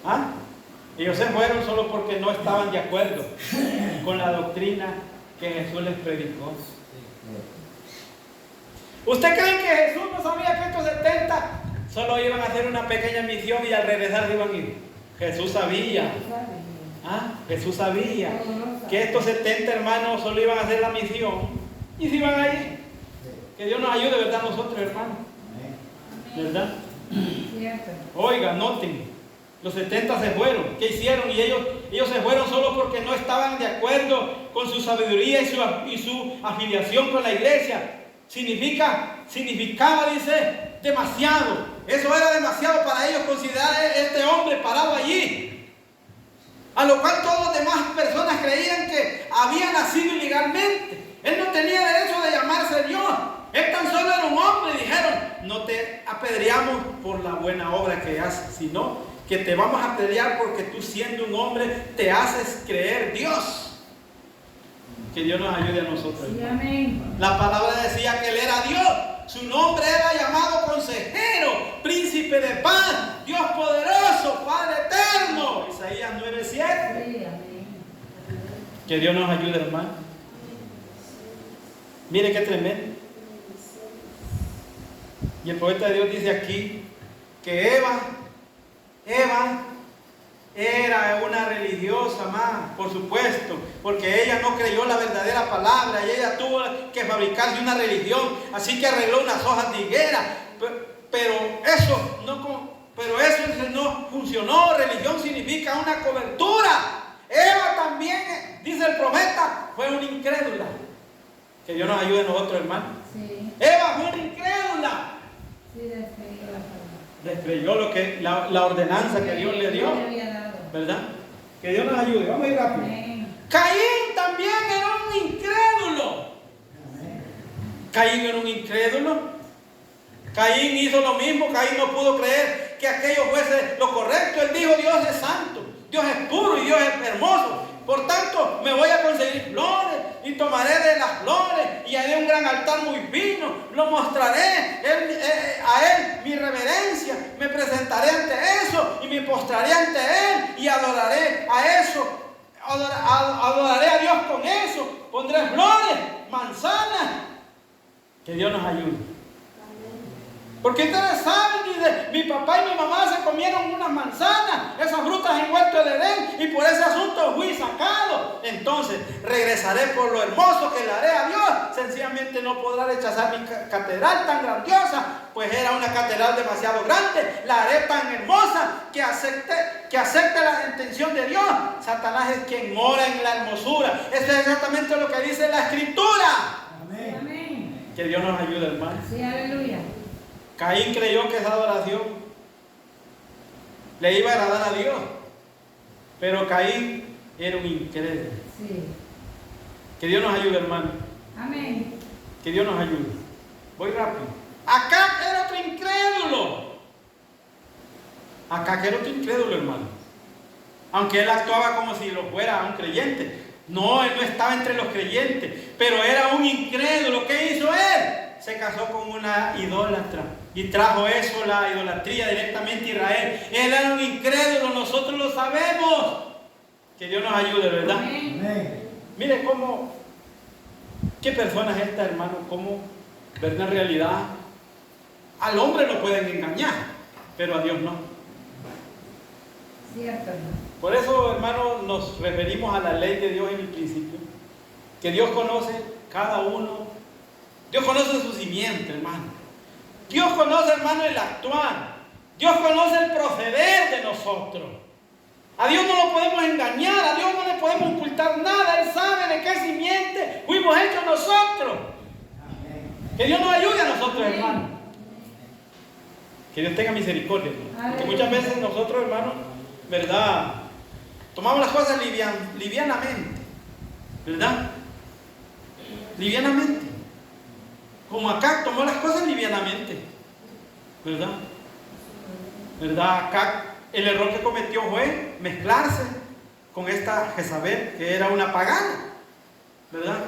S2: ¿Ah? Ellos se fueron solo porque no estaban de acuerdo con la doctrina que Jesús les predicó. ¿Usted cree que Jesús no sabía que estos 70 solo iban a hacer una pequeña misión y al regresar se iban a ir? Jesús sabía. Jesús sabía que estos 70 hermanos solo iban a hacer la misión y se iban a ir. Que Dios nos ayude, ¿verdad? Nosotros, hermanos. ¿Verdad? Oiga, noten. Los 70 se fueron. ¿Qué hicieron? Y ellos se fueron solo porque no estaban de acuerdo con su sabiduría y su afiliación con la iglesia. Significaba, dice, demasiado. Eso era demasiado para ellos considerar a este hombre parado allí. A lo cual todas las demás personas creían que había nacido ilegalmente. Él no tenía derecho de llamarse Dios. Él tan solo era un hombre. Dijeron, no te apedreamos por la buena obra que haces, sino que te vamos a apedrear porque tú, siendo un hombre, te haces creer Dios. Que Dios nos ayude a nosotros.
S3: Sí, amén.
S2: La palabra decía que Él era Dios. Su nombre era llamado Consejero, Príncipe de Paz, Dios poderoso, Padre eterno. Isaías 9:7.
S3: Sí, amén.
S2: Que Dios nos ayude, hermano. Mire qué tremendo. Y el poeta de Dios dice aquí que Eva era una religiosa más, por supuesto, porque ella no creyó la verdadera palabra y ella tuvo que fabricarse una religión, así que arregló unas hojas de higuera, pero eso no funcionó. Religión significa una cobertura. Eva también, dice el profeta, fue una incrédula. Que Dios nos ayude a nosotros, hermano.
S3: Sí.
S2: Eva fue una incrédula.
S3: Sí, descreyó la palabra.
S2: Descreyó lo que la ordenanza que Dios le dio,
S3: Le había dado.
S2: ¿verdad? Que Dios nos ayude. Vamos a ir rápido.
S3: Amén.
S2: Caín también era un incrédulo. Caín era un incrédulo. Caín hizo lo mismo. Caín no pudo creer que aquello fuese lo correcto. Él dijo, Dios es santo, Dios es puro y Dios es hermoso. Por tanto, me voy a conseguir flores y tomaré de las flores y haré un gran altar muy fino. Lo mostraré a Él mi reverencia. Me presentaré ante eso y me postraré ante Él y adoraré a eso. Adoraré a Dios con eso. Pondré flores, manzanas. Que Dios nos ayude. Porque ustedes saben, dice, mi papá y mi mamá se comieron unas manzanas, esas frutas en huerto de Edén, y por ese asunto fui sacado. Entonces regresaré por lo hermoso que le haré a Dios. Sencillamente no podrá rechazar mi catedral tan grandiosa, pues era una catedral demasiado grande. La haré tan hermosa que acepte la intención de Dios. Satanás es quien mora en la hermosura. Eso es exactamente lo que dice la Escritura.
S1: Amén.
S3: Amén.
S2: Que Dios nos ayude, hermano.
S3: Sí, aleluya.
S2: Caín creyó que esa adoración le iba a agradar a Dios, pero Caín era un incrédulo.
S3: Sí.
S2: Que Dios nos ayude, hermano.
S3: Amén.
S2: Que Dios nos ayude. Voy rápido. Acá era otro incrédulo. Acá era otro incrédulo, hermano. Aunque él actuaba como si lo fuera un creyente. No, él no estaba entre los creyentes, pero era un incrédulo. ¿Qué hizo él? Se casó con una idólatra y trajo eso, la idolatría, directamente a Israel. Él era un incrédulo, nosotros lo sabemos. Que Dios nos ayude, ¿verdad?
S1: Amén.
S2: Mire cómo, qué persona es esta, hermano, cómo, ¿verdad? En realidad, al hombre lo pueden engañar, pero a Dios no.
S3: Cierto, hermano.
S2: Por eso, hermano, nos referimos a la ley de Dios en el principio, que Dios conoce cada uno. Dios conoce su simiente, hermano. Dios conoce, hermano, el actuar. Dios conoce el proceder de nosotros. A Dios no lo podemos engañar, a Dios no le podemos ocultar nada. Él sabe de qué simiente fuimos hechos nosotros. Que Dios nos ayude a nosotros, hermano. Que Dios tenga misericordia. Porque muchas veces nosotros, hermano, ¿verdad? Tomamos las cosas livianamente. ¿Verdad? Livianamente. Como Acab tomó las cosas livianamente, ¿verdad? ¿Verdad? Acab, el error que cometió fue mezclarse con esta Jezabel, que era una pagana, ¿verdad?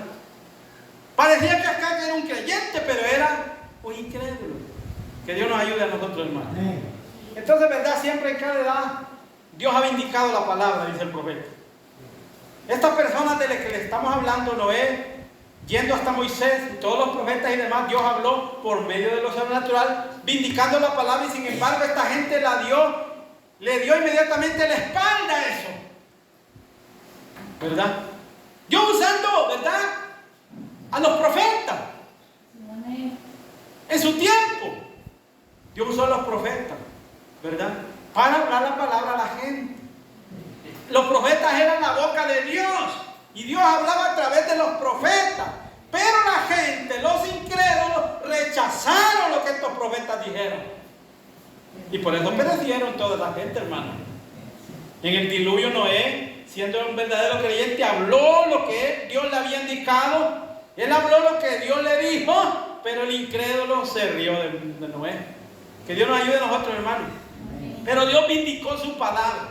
S2: Parecía que Acab era un creyente, pero era un incrédulo. Que Dios nos ayude a nosotros, hermanos.
S1: Amén.
S2: Entonces, ¿verdad? Siempre en cada edad, Dios ha vindicado la palabra, dice el profeta. Esta persona de la que le estamos hablando, Noé, yendo hasta Moisés y todos los profetas y demás, Dios habló por medio de lo sobrenatural, vindicando la palabra, y sin embargo esta gente le dio inmediatamente la espalda a eso. ¿Verdad? Dios usando, ¿verdad?, a los profetas.
S3: Amén.
S2: En su tiempo, Dios usó a los profetas, ¿verdad?, para hablar la palabra a la gente. Los profetas eran la boca de Dios y Dios hablaba a través de los profetas. Pero la gente, los incrédulos, rechazaron lo que estos profetas dijeron. Y por eso perecieron toda la gente, hermano. En el diluvio, Noé, siendo un verdadero creyente, habló lo que Dios le había indicado. Él habló lo que Dios le dijo, pero el incrédulo se rió de Noé. Que Dios nos ayude a nosotros, hermano. Pero Dios vindicó su palabra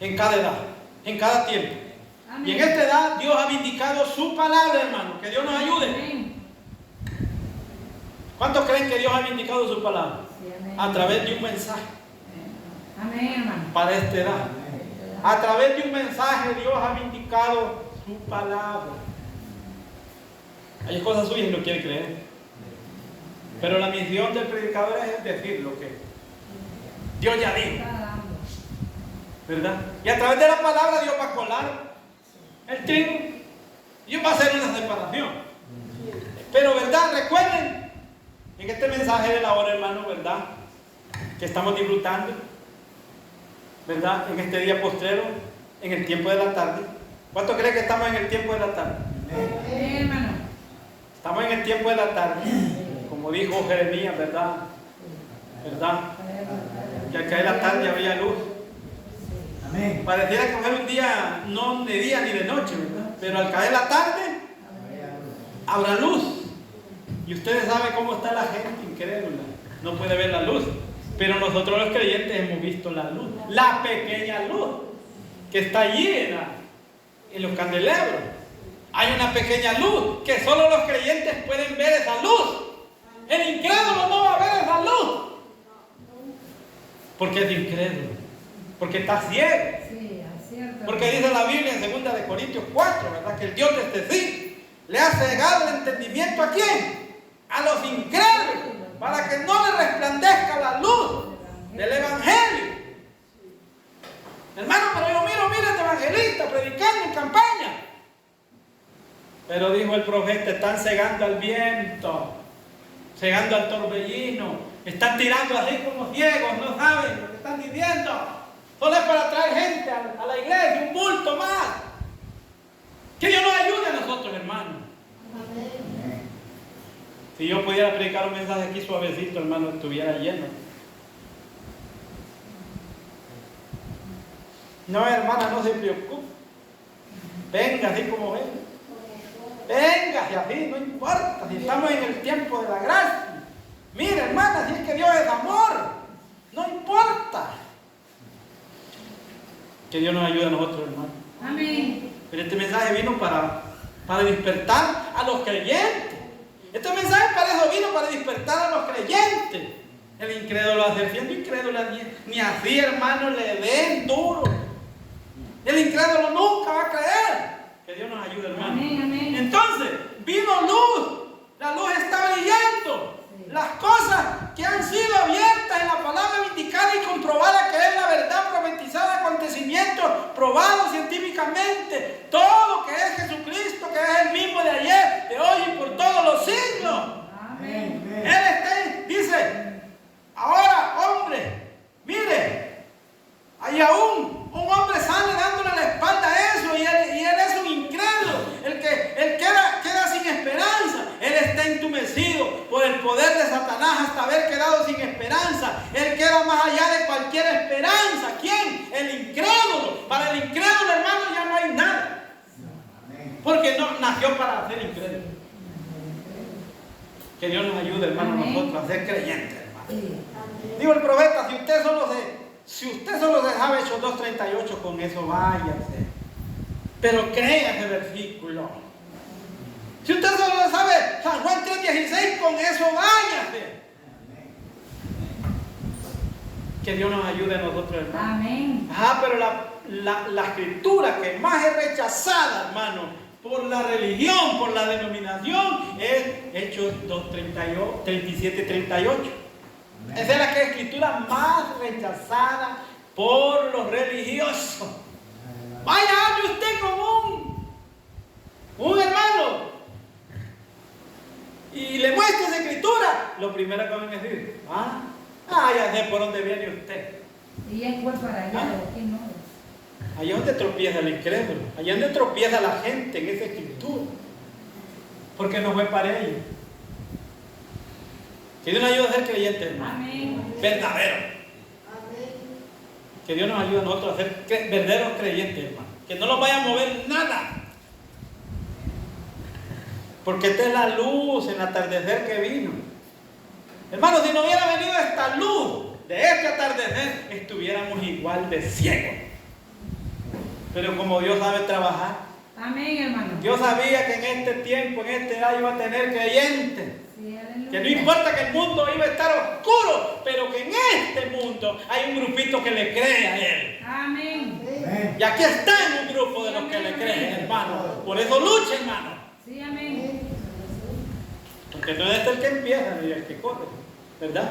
S2: en cada edad, en cada tiempo.
S3: Amén.
S2: Y en esta edad Dios ha vindicado su palabra, hermano. Que Dios nos ayude.
S3: Amén.
S2: ¿Cuántos creen que Dios ha vindicado su palabra?
S3: Sí, amén.
S2: A través de un mensaje
S3: Amén, hermano.
S2: para esta edad. A través de un mensaje Dios ha vindicado su palabra. Hay cosas suyas y no quiere creer. Pero la misión del predicador es decir lo que Dios ya dijo,
S3: Está dando.
S2: ¿verdad? Y a través de la palabra Dios va a colar el trigo. Dios va a hacer una separación. Pero, ¿verdad? Recuerden en este mensaje de la hora, hermano, ¿verdad?, que estamos disfrutando, ¿verdad?, en este día postrero, en el tiempo de la tarde. ¿Cuánto creen que estamos en el tiempo de la tarde?
S3: Amén, hermano.
S2: Estamos en el tiempo de la tarde, como dijo Jeremías, ¿verdad? ¿Verdad? Que al caer la tarde había luz.
S1: Amén.
S2: Pareciera que fuera un día, no de día ni de noche, ¿verdad? Pero al caer la tarde habrá luz. Y ustedes saben cómo está la gente incrédula. No puede ver la luz. Pero nosotros los creyentes hemos visto la luz. La pequeña luz que está allí en los candelabros. Hay una pequeña luz que solo los creyentes pueden ver esa luz. El incrédulo no va a ver esa luz. Porque es incrédulo. Porque está ciego.
S3: Sí, es cierto.
S2: Porque dice la Biblia en 2 Corintios 4, ¿verdad?, que el Dios de este siglo le ha cegado el entendimiento ¿a quién? A los incrédulos, para que no le resplandezca la luz del Evangelio. Hermano, pero yo miro este evangelista predicando en campaña. Pero dijo el profeta, están cegando al viento, cegando al torbellino, están tirando así como ciegos, no saben lo que están diciendo. Solo es para traer gente a la iglesia, un bulto más. Que Dios nos ayude a nosotros, hermano. Si yo pudiera predicar un mensaje aquí suavecito, hermano, estuviera lleno. No, hermana, no se preocupe. Venga así como venga. Venga, y así, no importa. Si estamos en el tiempo de la gracia. Mire, hermana, si es que Dios es amor. No importa. Que Dios nos ayude a nosotros, hermano.
S3: Amén.
S2: Pero este mensaje vino para despertar a los creyentes. Este mensaje para eso vino, para despertar a los creyentes. El incrédulo, siendo incrédulo, ni así, hermano, le den duro. El incrédulo nunca va a creer. Que Dios nos ayude, hermano.
S3: Amén, amén.
S2: Entonces, vino luz. La luz está brillando. Las cosas que han sido abiertas en la palabra vindicada y comprobada que es la verdad profetizada, acontecimientos probados científicamente, todo que es Jesucristo, que es el mismo de ayer, de hoy y por todos los siglos.
S3: Amén.
S2: Él está, dice, ahora hombre, mire, hay aún un hombre sale dándole la espalda a eso y él es un incrédulo, el que queda sin esperanza. Él está entumecido por el poder de Satanás hasta haber quedado sin esperanza. Él queda más allá de cualquier esperanza. ¿Quién? El incrédulo. Para el incrédulo, hermano, ya no hay nada. Porque no nació para ser incrédulo. Que Dios nos ayude, hermano, a nosotros a ser creyentes, hermano. Digo el profeta, si usted solo se sabe Hechos 2:38, con eso váyase. Pero crea ese versículo. Si usted solo sabe San Juan 3:16, con eso váyase. Que Dios nos ayude a nosotros, hermano.
S3: Amén.
S2: Pero la escritura que más es rechazada, hermano, por la religión, por la denominación, es Hechos 37, 38. Esa es la escritura más rechazada por los religiosos. Vaya, hable usted con un hermano y le muestra esa escritura. Lo primero que van a decir, ya sé por dónde viene usted.
S3: Y es fue para allá, aquí no.
S2: Allá es donde tropieza el incrédulo, allá es donde tropieza la gente en esa escritura, porque no fue para ellos. Que Dios nos ayude a ser creyentes, hermano.
S3: Amén.
S2: Verdadero. Que Dios nos ayude a nosotros a ser verdaderos creyentes, hermano. Que no los vaya a mover nada. Porque esta es la luz en el atardecer que vino. Hermano, si no hubiera venido esta luz de este atardecer, estuviéramos igual de ciegos. Pero como Dios sabe trabajar,
S3: Amén, hermano.
S2: Dios sabía que en este tiempo, en este año, iba a tener creyentes.
S3: Sí, aleluya.
S2: Que no importa que el mundo iba a estar oscuro, pero que en este mundo hay un grupito que le cree a Él.
S3: Amén.
S1: Amén.
S2: Y aquí está en un grupo de los que le creen, hermano. Por eso lucha, hermano.
S3: Sí, amén.
S2: Porque no es el que empieza ni el que corre, ¿verdad?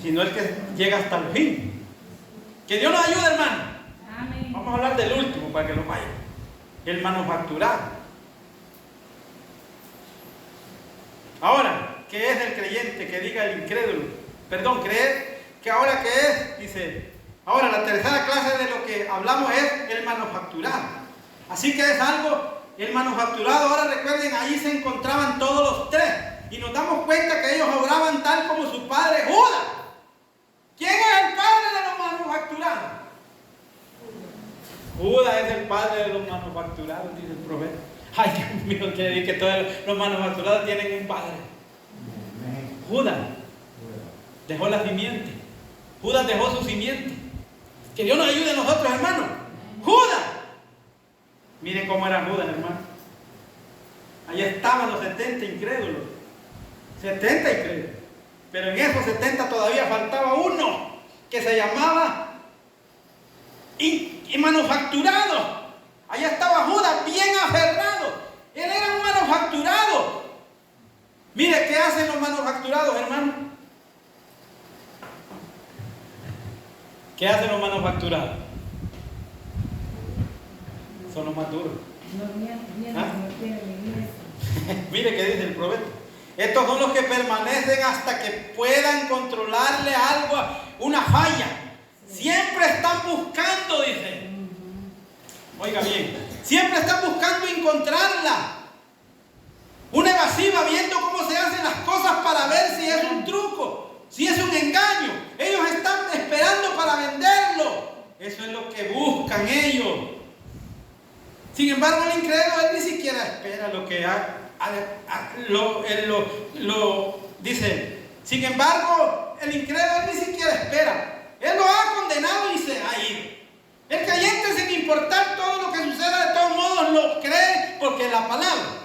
S2: Sino el que llega hasta el fin. Que Dios nos ayude, hermano.
S3: Amén.
S2: Vamos a hablar del último para que lo vaya. El manufacturado. Ahora, ¿qué es el creyente? Que diga el incrédulo. Perdón, creer que ahora ¿qué es? Dice, ahora la tercera clase de lo que hablamos es el manufacturado. Así que es algo, el manufacturado, ahora recuerden, ahí se encontraban todos los tres. Y nos damos cuenta que ellos obraban tal como su padre Judas. ¿Quién es el padre de los manufacturados? Judas es el padre de los manufacturados, dice el profeta. Ay, Dios mío, quiere decir que todos los manufacturados tienen un padre. Judas dejó la simiente. Judas dejó su simiente. Que Dios nos ayude a nosotros, hermanos. Judas. Miren cómo era Judas, hermano. Allí estaban los 70 incrédulos. 70 incrédulos. Pero en esos 70 todavía faltaba uno que se llamaba manufacturado. Allá estaba Judas bien aferrado. Él era un manufacturado. Mire, ¿qué hacen los manufacturados, hermano? ¿Qué hacen los manufacturados? Son los más duros. Mire qué dice el profeta. Estos son los que permanecen hasta que puedan controlarle algo, una falla. Siempre están buscando, dice. Oiga bien, siempre están buscando encontrarla. Una evasiva, viendo cómo se hacen las cosas para ver si es un truco, si es un engaño. Ellos están esperando para venderlo. Eso es lo que buscan ellos. Sin embargo, el incrédulo, él ni siquiera espera lo que dice. Sin embargo, el incrédulo, él ni siquiera espera. Él lo ha condenado y se ha ido. El creyente, sin importar todo lo que suceda, de todos modos lo cree porque es la palabra.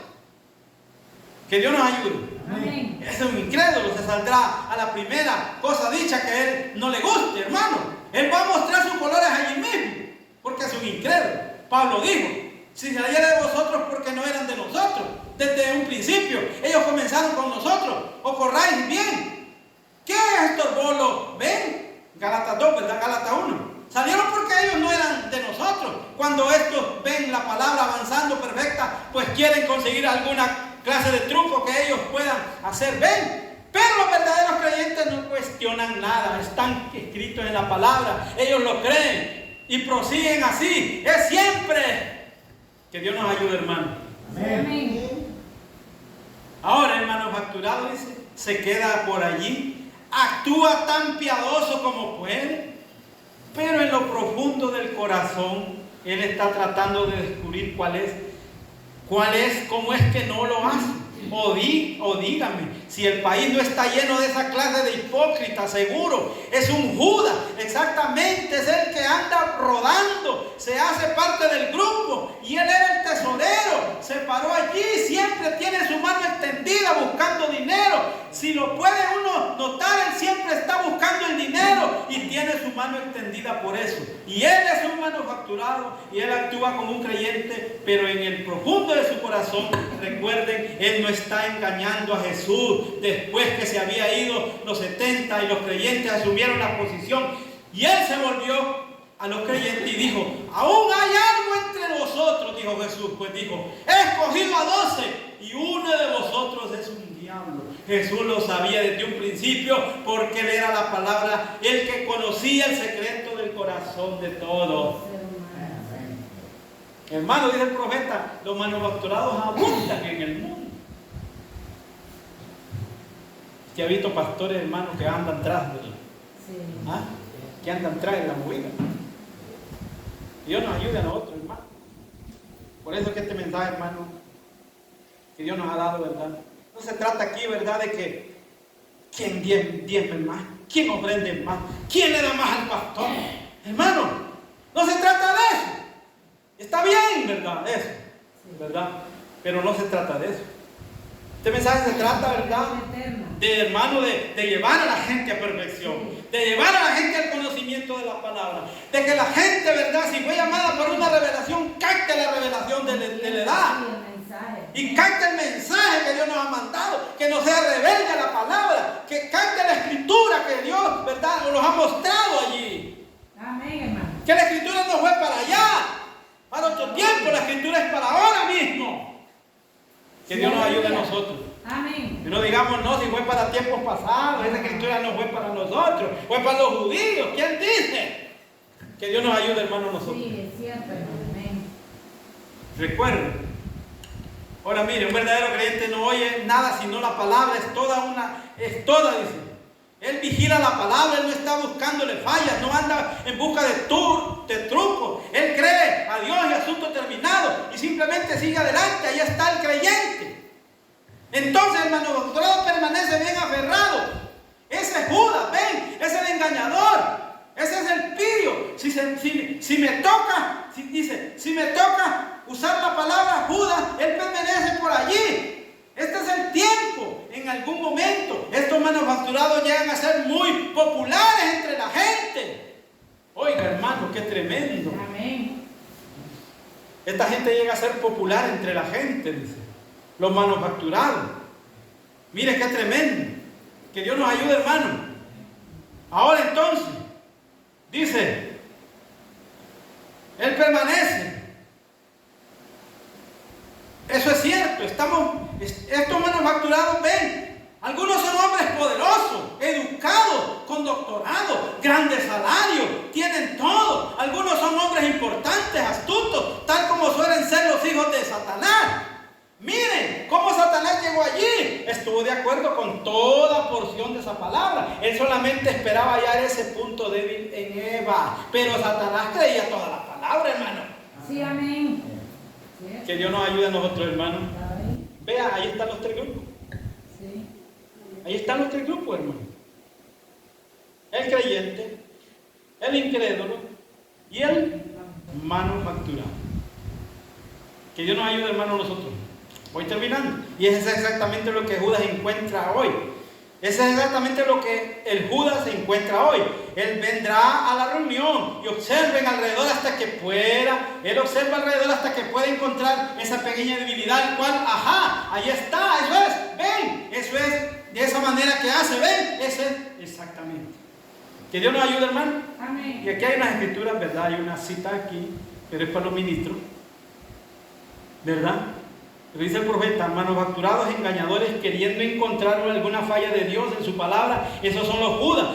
S2: Que Dios nos ayude.
S3: Amén.
S2: Es un incrédulo, se saldrá a la primera cosa dicha que a él no le guste, hermano. Él va a mostrar sus colores allí mismo, porque es un incrédulo. Pablo dijo, si saliera de vosotros porque no eran de nosotros, desde un principio, ellos comenzaron con nosotros, o corráis bien. ¿Qué es estorbolo? ¿Ven? Gálatas 2, ¿verdad? Gálatas 1. Salieron porque ellos no eran de nosotros. Cuando estos ven la palabra avanzando perfecta, pues quieren conseguir alguna clase de truco que ellos puedan hacer. Ven. Pero los verdaderos creyentes no cuestionan nada. Están escritos en la palabra. Ellos lo creen y prosiguen así. Es siempre. Que Dios nos ayude, hermano.
S3: Amén.
S2: Ahora el manufacturado dice, se queda por allí. Actúa tan piadoso como puede. Pero en lo profundo del corazón, él está tratando de descubrir cómo es que no lo hace. O dígame, si el país no está lleno de esa clase de hipócritas, seguro, es un Judas, exactamente, es el que anda rodando, se hace parte del grupo, y él era el tesorero, se paró allí, siempre tiene su mano extendida buscando dinero. Si lo puede uno notar, él siempre está buscando el dinero y tiene su mano extendida por eso. Y él es un manufacturado y él actúa como un creyente, pero en el profundo de su corazón, recuerden, él no está engañando a Jesús. Después que se había ido los 70 y los creyentes asumieron la posición, y él se volvió a los creyentes y dijo: aún hay algo entre vosotros, dijo Jesús. Pues dijo: he escogido a 12 y uno de vosotros es un diablo. Jesús lo sabía desde un principio, porque él era la palabra, el que conocía el secreto del corazón de todos. Hermano, dice el profeta, los manufacturados abundan en el mundo. Que ha visto pastores, hermanos, que andan tras de él. ¿Ah? Que andan tras de la movida. Dios nos ayude a nosotros, hermano. Por eso que este mensaje, hermano, que Dios nos ha dado, ¿verdad? No se trata aquí, ¿verdad?, de que quién diezme más, quién ofrende más, quién le da más al pastor. Hermano, no se trata de eso. Está bien, ¿verdad? Eso, ¿verdad? Pero no se trata de eso. Este mensaje se trata, ¿verdad?, de, hermano, de llevar a la gente a perfección, de llevar a la gente al conocimiento de la palabra, de que la gente, ¿verdad?, si fue llamada por una revelación, capte la revelación de la edad y capte el mensaje que Dios nos ha mandado, que no sea rebelde a la palabra, que capte la escritura que Dios, ¿verdad?, nos ha mostrado allí.
S3: Amén, hermano.
S2: Que la escritura no fue para allá, para otro tiempo, la escritura es para ahora mismo. Que Dios nos ayude a nosotros.
S3: Amén.
S2: Y no digamos, no, si fue para tiempos pasados, esa escritura no fue para nosotros, fue para los judíos. ¿Quién dice? Que Dios nos ayude, hermano, a nosotros.
S3: Sí, es cierto, hermano. Amén.
S2: Recuerden. Ahora mire, un verdadero creyente no oye nada sino la palabra, es toda, dice. Él vigila la palabra, él no está buscándole fallas, no anda en busca de trucos. Él cree a Dios y asunto terminado y simplemente sigue adelante. Ahí está el creyente. Entonces el manufacturado permanece bien aferrado. Ese es Judas, ven, ese es el engañador, ese es el pillo. Si me toca usar la palabra Judas, él permanece por allí. Este es el tiempo. En algún momento estos manufacturados llegan a ser muy populares entre la gente. Oiga, hermano, qué tremendo.
S3: Amén.
S2: Esta gente llega a ser popular entre la gente, dice. Los manufacturados. Mire qué tremendo. Que Dios nos ayude, hermano. Ahora entonces, dice, él permanece. Eso es cierto. Estos manufacturados, ven, algunos son hombres poderosos, educados, con doctorado, grandes salarios, tienen todo. Algunos son hombres importantes, astutos, tal como suelen ser los hijos de Satanás. Miren cómo Satanás llegó allí. Estuvo de acuerdo con toda porción de esa palabra. Él solamente esperaba hallar ese punto débil en Eva. Pero Satanás creía toda la palabra, hermano.
S3: Sí, amén.
S2: Que Dios nos ayude a nosotros, hermano. Vea, ahí están los tres grupos.
S3: Sí.
S2: Ahí están los tres grupos, hermano. El creyente, el incrédulo y el manufacturado. Que Dios nos ayude, hermano, a nosotros. Voy terminando. Y eso es exactamente lo que Judas encuentra hoy. Eso es exactamente lo que el Judas encuentra hoy. Él vendrá a la reunión y observen alrededor hasta que pueda. Él observa alrededor hasta que pueda encontrar esa pequeña debilidad, el cual, ajá, ahí está, eso es, ven, eso es, de esa manera que hace, ven, ese es exactamente. Que Dios nos ayude, hermano.
S3: Amén.
S2: Y aquí hay unas escrituras, ¿verdad? Hay una cita aquí, pero es para los ministros, ¿verdad? Pero dice el profeta, manufacturados, engañadores, queriendo encontrar alguna falla de Dios en su palabra. Esos son los Judas.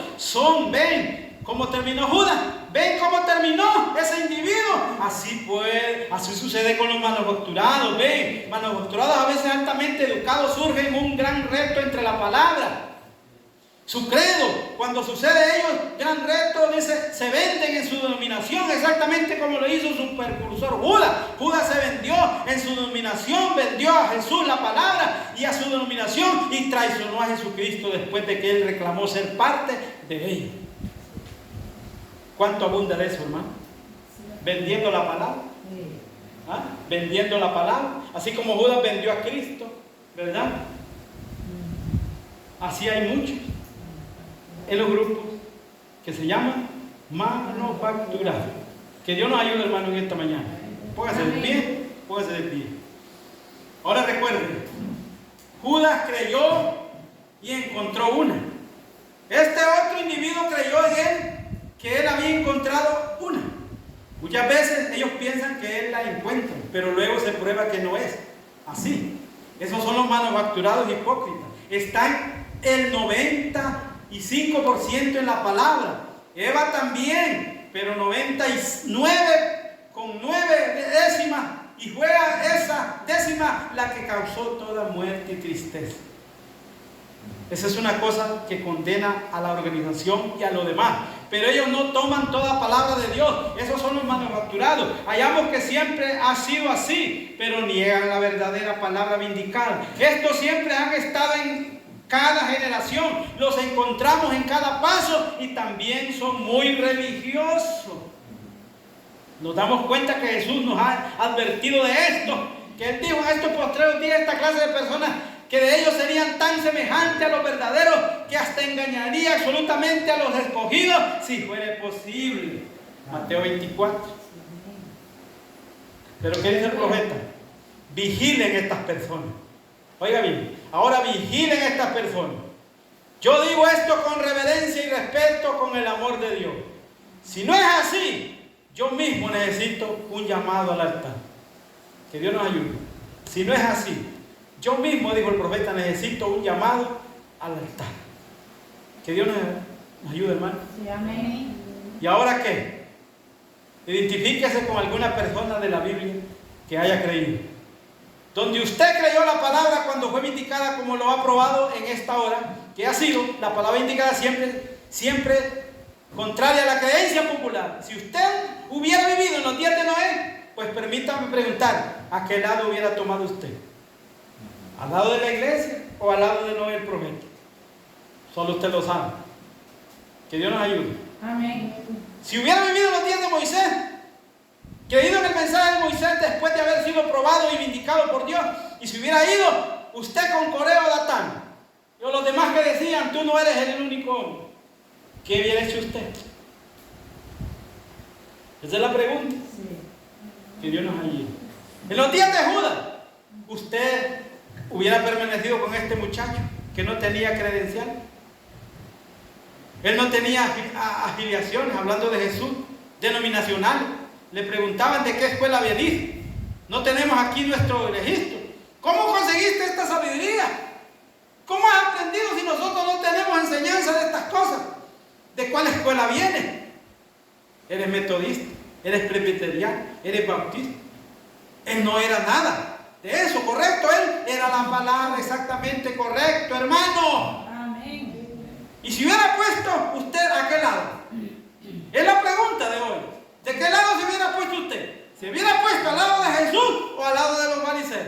S2: Ven cómo terminó Judas. Ven cómo terminó ese individuo. Así sucede con los manufacturados. Ven, manufacturados a veces altamente educados surgen un gran reto entre la palabra. Su credo, cuando sucede ellos, gran reto, dice, se venden en su denominación, exactamente como lo hizo su precursor Judas. Judas se vendió en su denominación, vendió a Jesús la palabra y a su denominación y traicionó a Jesucristo después de que él reclamó ser parte de ella. ¿Cuánto abunda de eso, hermano? Vendiendo la palabra. ¿Ah? Vendiendo la palabra, así como Judas vendió a Cristo, ¿verdad? Así hay muchos en los grupos que se llaman manufacturado. Que Dios nos ayude, hermano, en esta mañana. Póngase de pie, póngase de pie. Ahora recuerden, Judas creyó y encontró una. Este otro individuo creyó en él que él había encontrado una. Muchas veces ellos piensan que él la encuentra, pero luego se prueba que no es así. Esos son los manufacturados hipócritas. Están el 95% en la palabra. Eva también, pero 99 con 9 décimas, y fue esa décima la que causó toda muerte y tristeza. Esa es una cosa que condena a la organización y a lo demás. Pero ellos no toman toda palabra de Dios. Esos son los manufacturados. Hallamos que siempre ha sido así, pero niegan la verdadera palabra vindicada. Estos siempre han estado en cada generación. Los encontramos en cada paso y también son muy religiosos. Nos damos cuenta que Jesús nos ha advertido de esto. Que Él dijo en estos postreros días, esta clase de personas, que de ellos serían tan semejantes a los verdaderos que hasta engañaría absolutamente a los escogidos si fuera posible. Mateo 24. Pero ¿qué dice el profeta? Vigilen estas personas. Oiga bien, ahora vigilen estas personas. Yo digo esto con reverencia y respeto, con el amor de Dios. Si no es así, yo mismo necesito un llamado al altar. Que Dios nos ayude. Si no es así, yo mismo, dijo el profeta, necesito un llamado al altar. Que Dios nos ayude, hermano.
S3: Sí, amén.
S2: ¿Y ahora qué? Identifíquese con alguna persona de la Biblia que haya creído. Donde usted creyó la palabra cuando fue vindicada, como lo ha probado en esta hora, que ha sido la palabra indicada siempre contraria a la creencia popular. Si usted hubiera vivido en los días de Noé, pues permítame preguntar, ¿a qué lado hubiera tomado usted? ¿Al lado de la iglesia o al lado de Noé el profeta? Solo usted lo sabe. Que Dios nos ayude.
S3: Amén.
S2: Si hubiera vivido los días de Moisés, creído en el mensaje de Moisés después de haber sido probado y vindicado por Dios, y si hubiera ido usted con Coré o Datán, o los demás que decían, tú no eres el único hombre, ¿qué hubiera hecho usted? Esa es la pregunta.
S3: Sí.
S2: Que Dios nos ayude. En los días de Judas, usted hubiera permanecido con este muchacho que no tenía credencial. Él no tenía afiliaciones, hablando de Jesús, denominacionales. Le preguntaban de qué escuela había ido. No tenemos aquí nuestro registro. ¿Cómo conseguiste esta sabiduría? ¿Cómo has aprendido si nosotros no tenemos enseñanza de estas cosas? ¿De cuál escuela vienes? ¿Eres metodista? ¿Eres presbiteriano? ¿Eres bautista? Él no era nada de eso, correcto. Él era la palabra exactamente correcto, hermano.
S3: Amén.
S2: Y si hubiera puesto usted a qué lado, es la pregunta de hoy. ¿De qué lado se hubiera puesto usted? ¿Se hubiera puesto al lado de Jesús o al lado de los fariseos?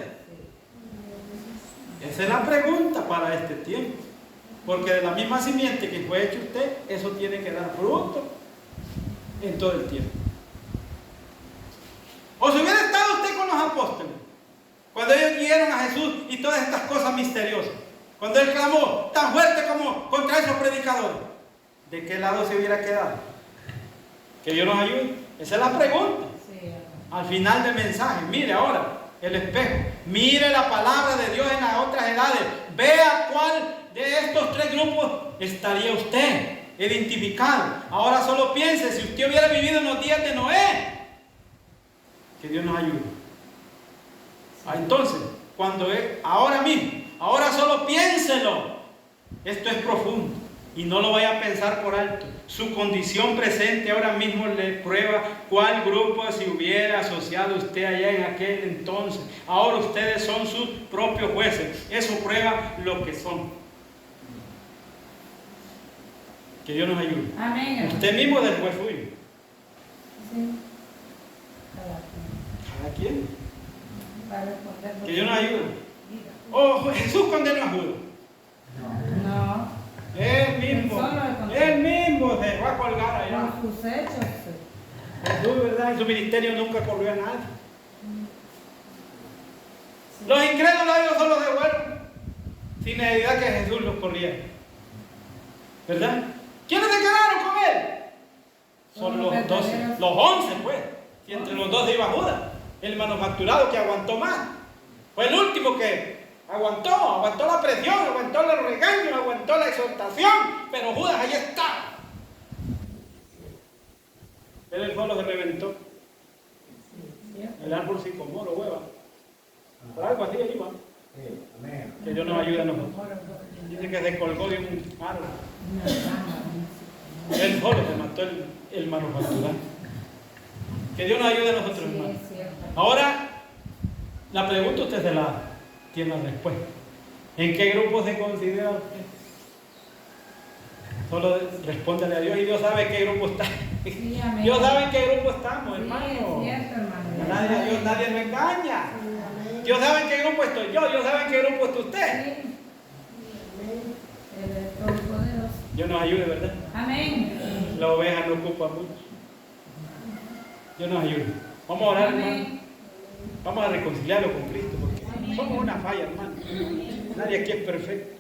S2: Esa es la pregunta para este tiempo. Porque de la misma simiente que fue hecho usted, eso tiene que dar fruto en todo el tiempo. O si hubiera estado usted con los apóstoles, cuando ellos guiaron a Jesús y todas estas cosas misteriosas, cuando Él clamó tan fuerte como contra esos predicadores, ¿de qué lado se hubiera quedado? Que Dios nos ayude. Esa es la pregunta.
S3: Sí.
S2: Al final del mensaje, mire ahora el espejo, mire la palabra de Dios en las otras edades, vea cuál de estos tres grupos estaría usted identificado. Ahora solo piense, si usted hubiera vivido en los días de Noé, que Dios nos ayude. Entonces, cuando ahora mismo, ahora solo piénselo. Esto es profundo y no lo vaya a pensar por alto. Su condición presente ahora mismo le prueba cuál grupo se hubiera asociado usted allá en aquel entonces. Ahora ustedes son sus propios jueces. Eso prueba lo que son. Que Dios nos ayude.
S3: Amén.
S2: Usted mismo es el juez suyo.
S3: Sí.
S2: ¿Cada quien?
S3: Para responder.
S2: Que Dios nos ayude. Oh, Jesús condenó a Judas.
S3: No.
S2: Él mismo se va a colgar allá.
S3: Por sus hechos. Sí.
S2: Jesús, ¿verdad? En su ministerio nunca corrió a nadie. Los incrédulos ellos solo se fueron sin necesidad que Jesús los corriera. ¿Verdad? ¿Quiénes se quedaron con Él? Son los 12, los 11 pues. Y entre los 12 iba Judas, el manufacturado que aguantó más. Fue el último que aguantó la presión, aguantó los regaños, aguantó la exhortación, pero Judas ahí estaba. Él solo se reventó. El árbol sicomoro, hueva. Por algo así iba.
S1: Amén.
S2: Que Dios nos ayude a nosotros. Dice que se colgó de un árbol. Él solo se mató el manufacturado. Que Dios nos ayude a nosotros, hermanos. Ahora, la pregunta usted se la tiene la respuesta. ¿En qué grupo se considera usted? Solo respóndale a Dios y Dios sabe en qué grupo está.
S3: Sí, amén.
S2: Dios sabe en qué grupo estamos,
S3: Sí,
S2: hermano.
S3: es cierto, hermano.
S2: Dios nadie lo engaña. Dios sabe en qué grupo estoy yo, Dios sabe en qué grupo está usted.
S3: Sí. Él es todopoderoso.
S2: Dios nos ayude, ¿verdad?
S3: Amén.
S2: La oveja no ocupa mucho. Dios nos ayude. Vamos a orar, hermano.
S3: Amén.
S2: Vamos a reconciliarlo con Cristo, porque somos una falla, hermano. Nadie aquí es perfecto.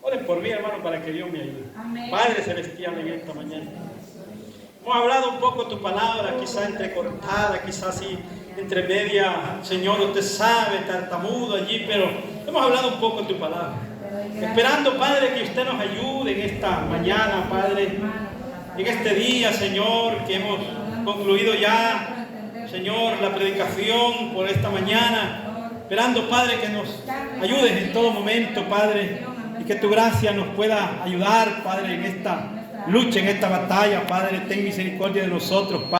S2: Oren por mí, hermano, para que Dios me ayude.
S3: Amén.
S2: Padre Celestial, en esta mañana. Hemos hablado un poco tu palabra, quizás entrecortada, quizás así entre media, Señor, usted sabe, tartamudo allí, pero hemos hablado un poco tu palabra. Esperando, Padre, que usted nos ayude en esta mañana, Padre, en este día, Señor, que hemos concluido ya, Señor, la predicación por esta mañana. Esperando, Padre, que nos ayudes en todo momento, Padre, y que tu gracia nos pueda ayudar, Padre, en esta lucha, en esta batalla, Padre. Ten misericordia de nosotros, Padre.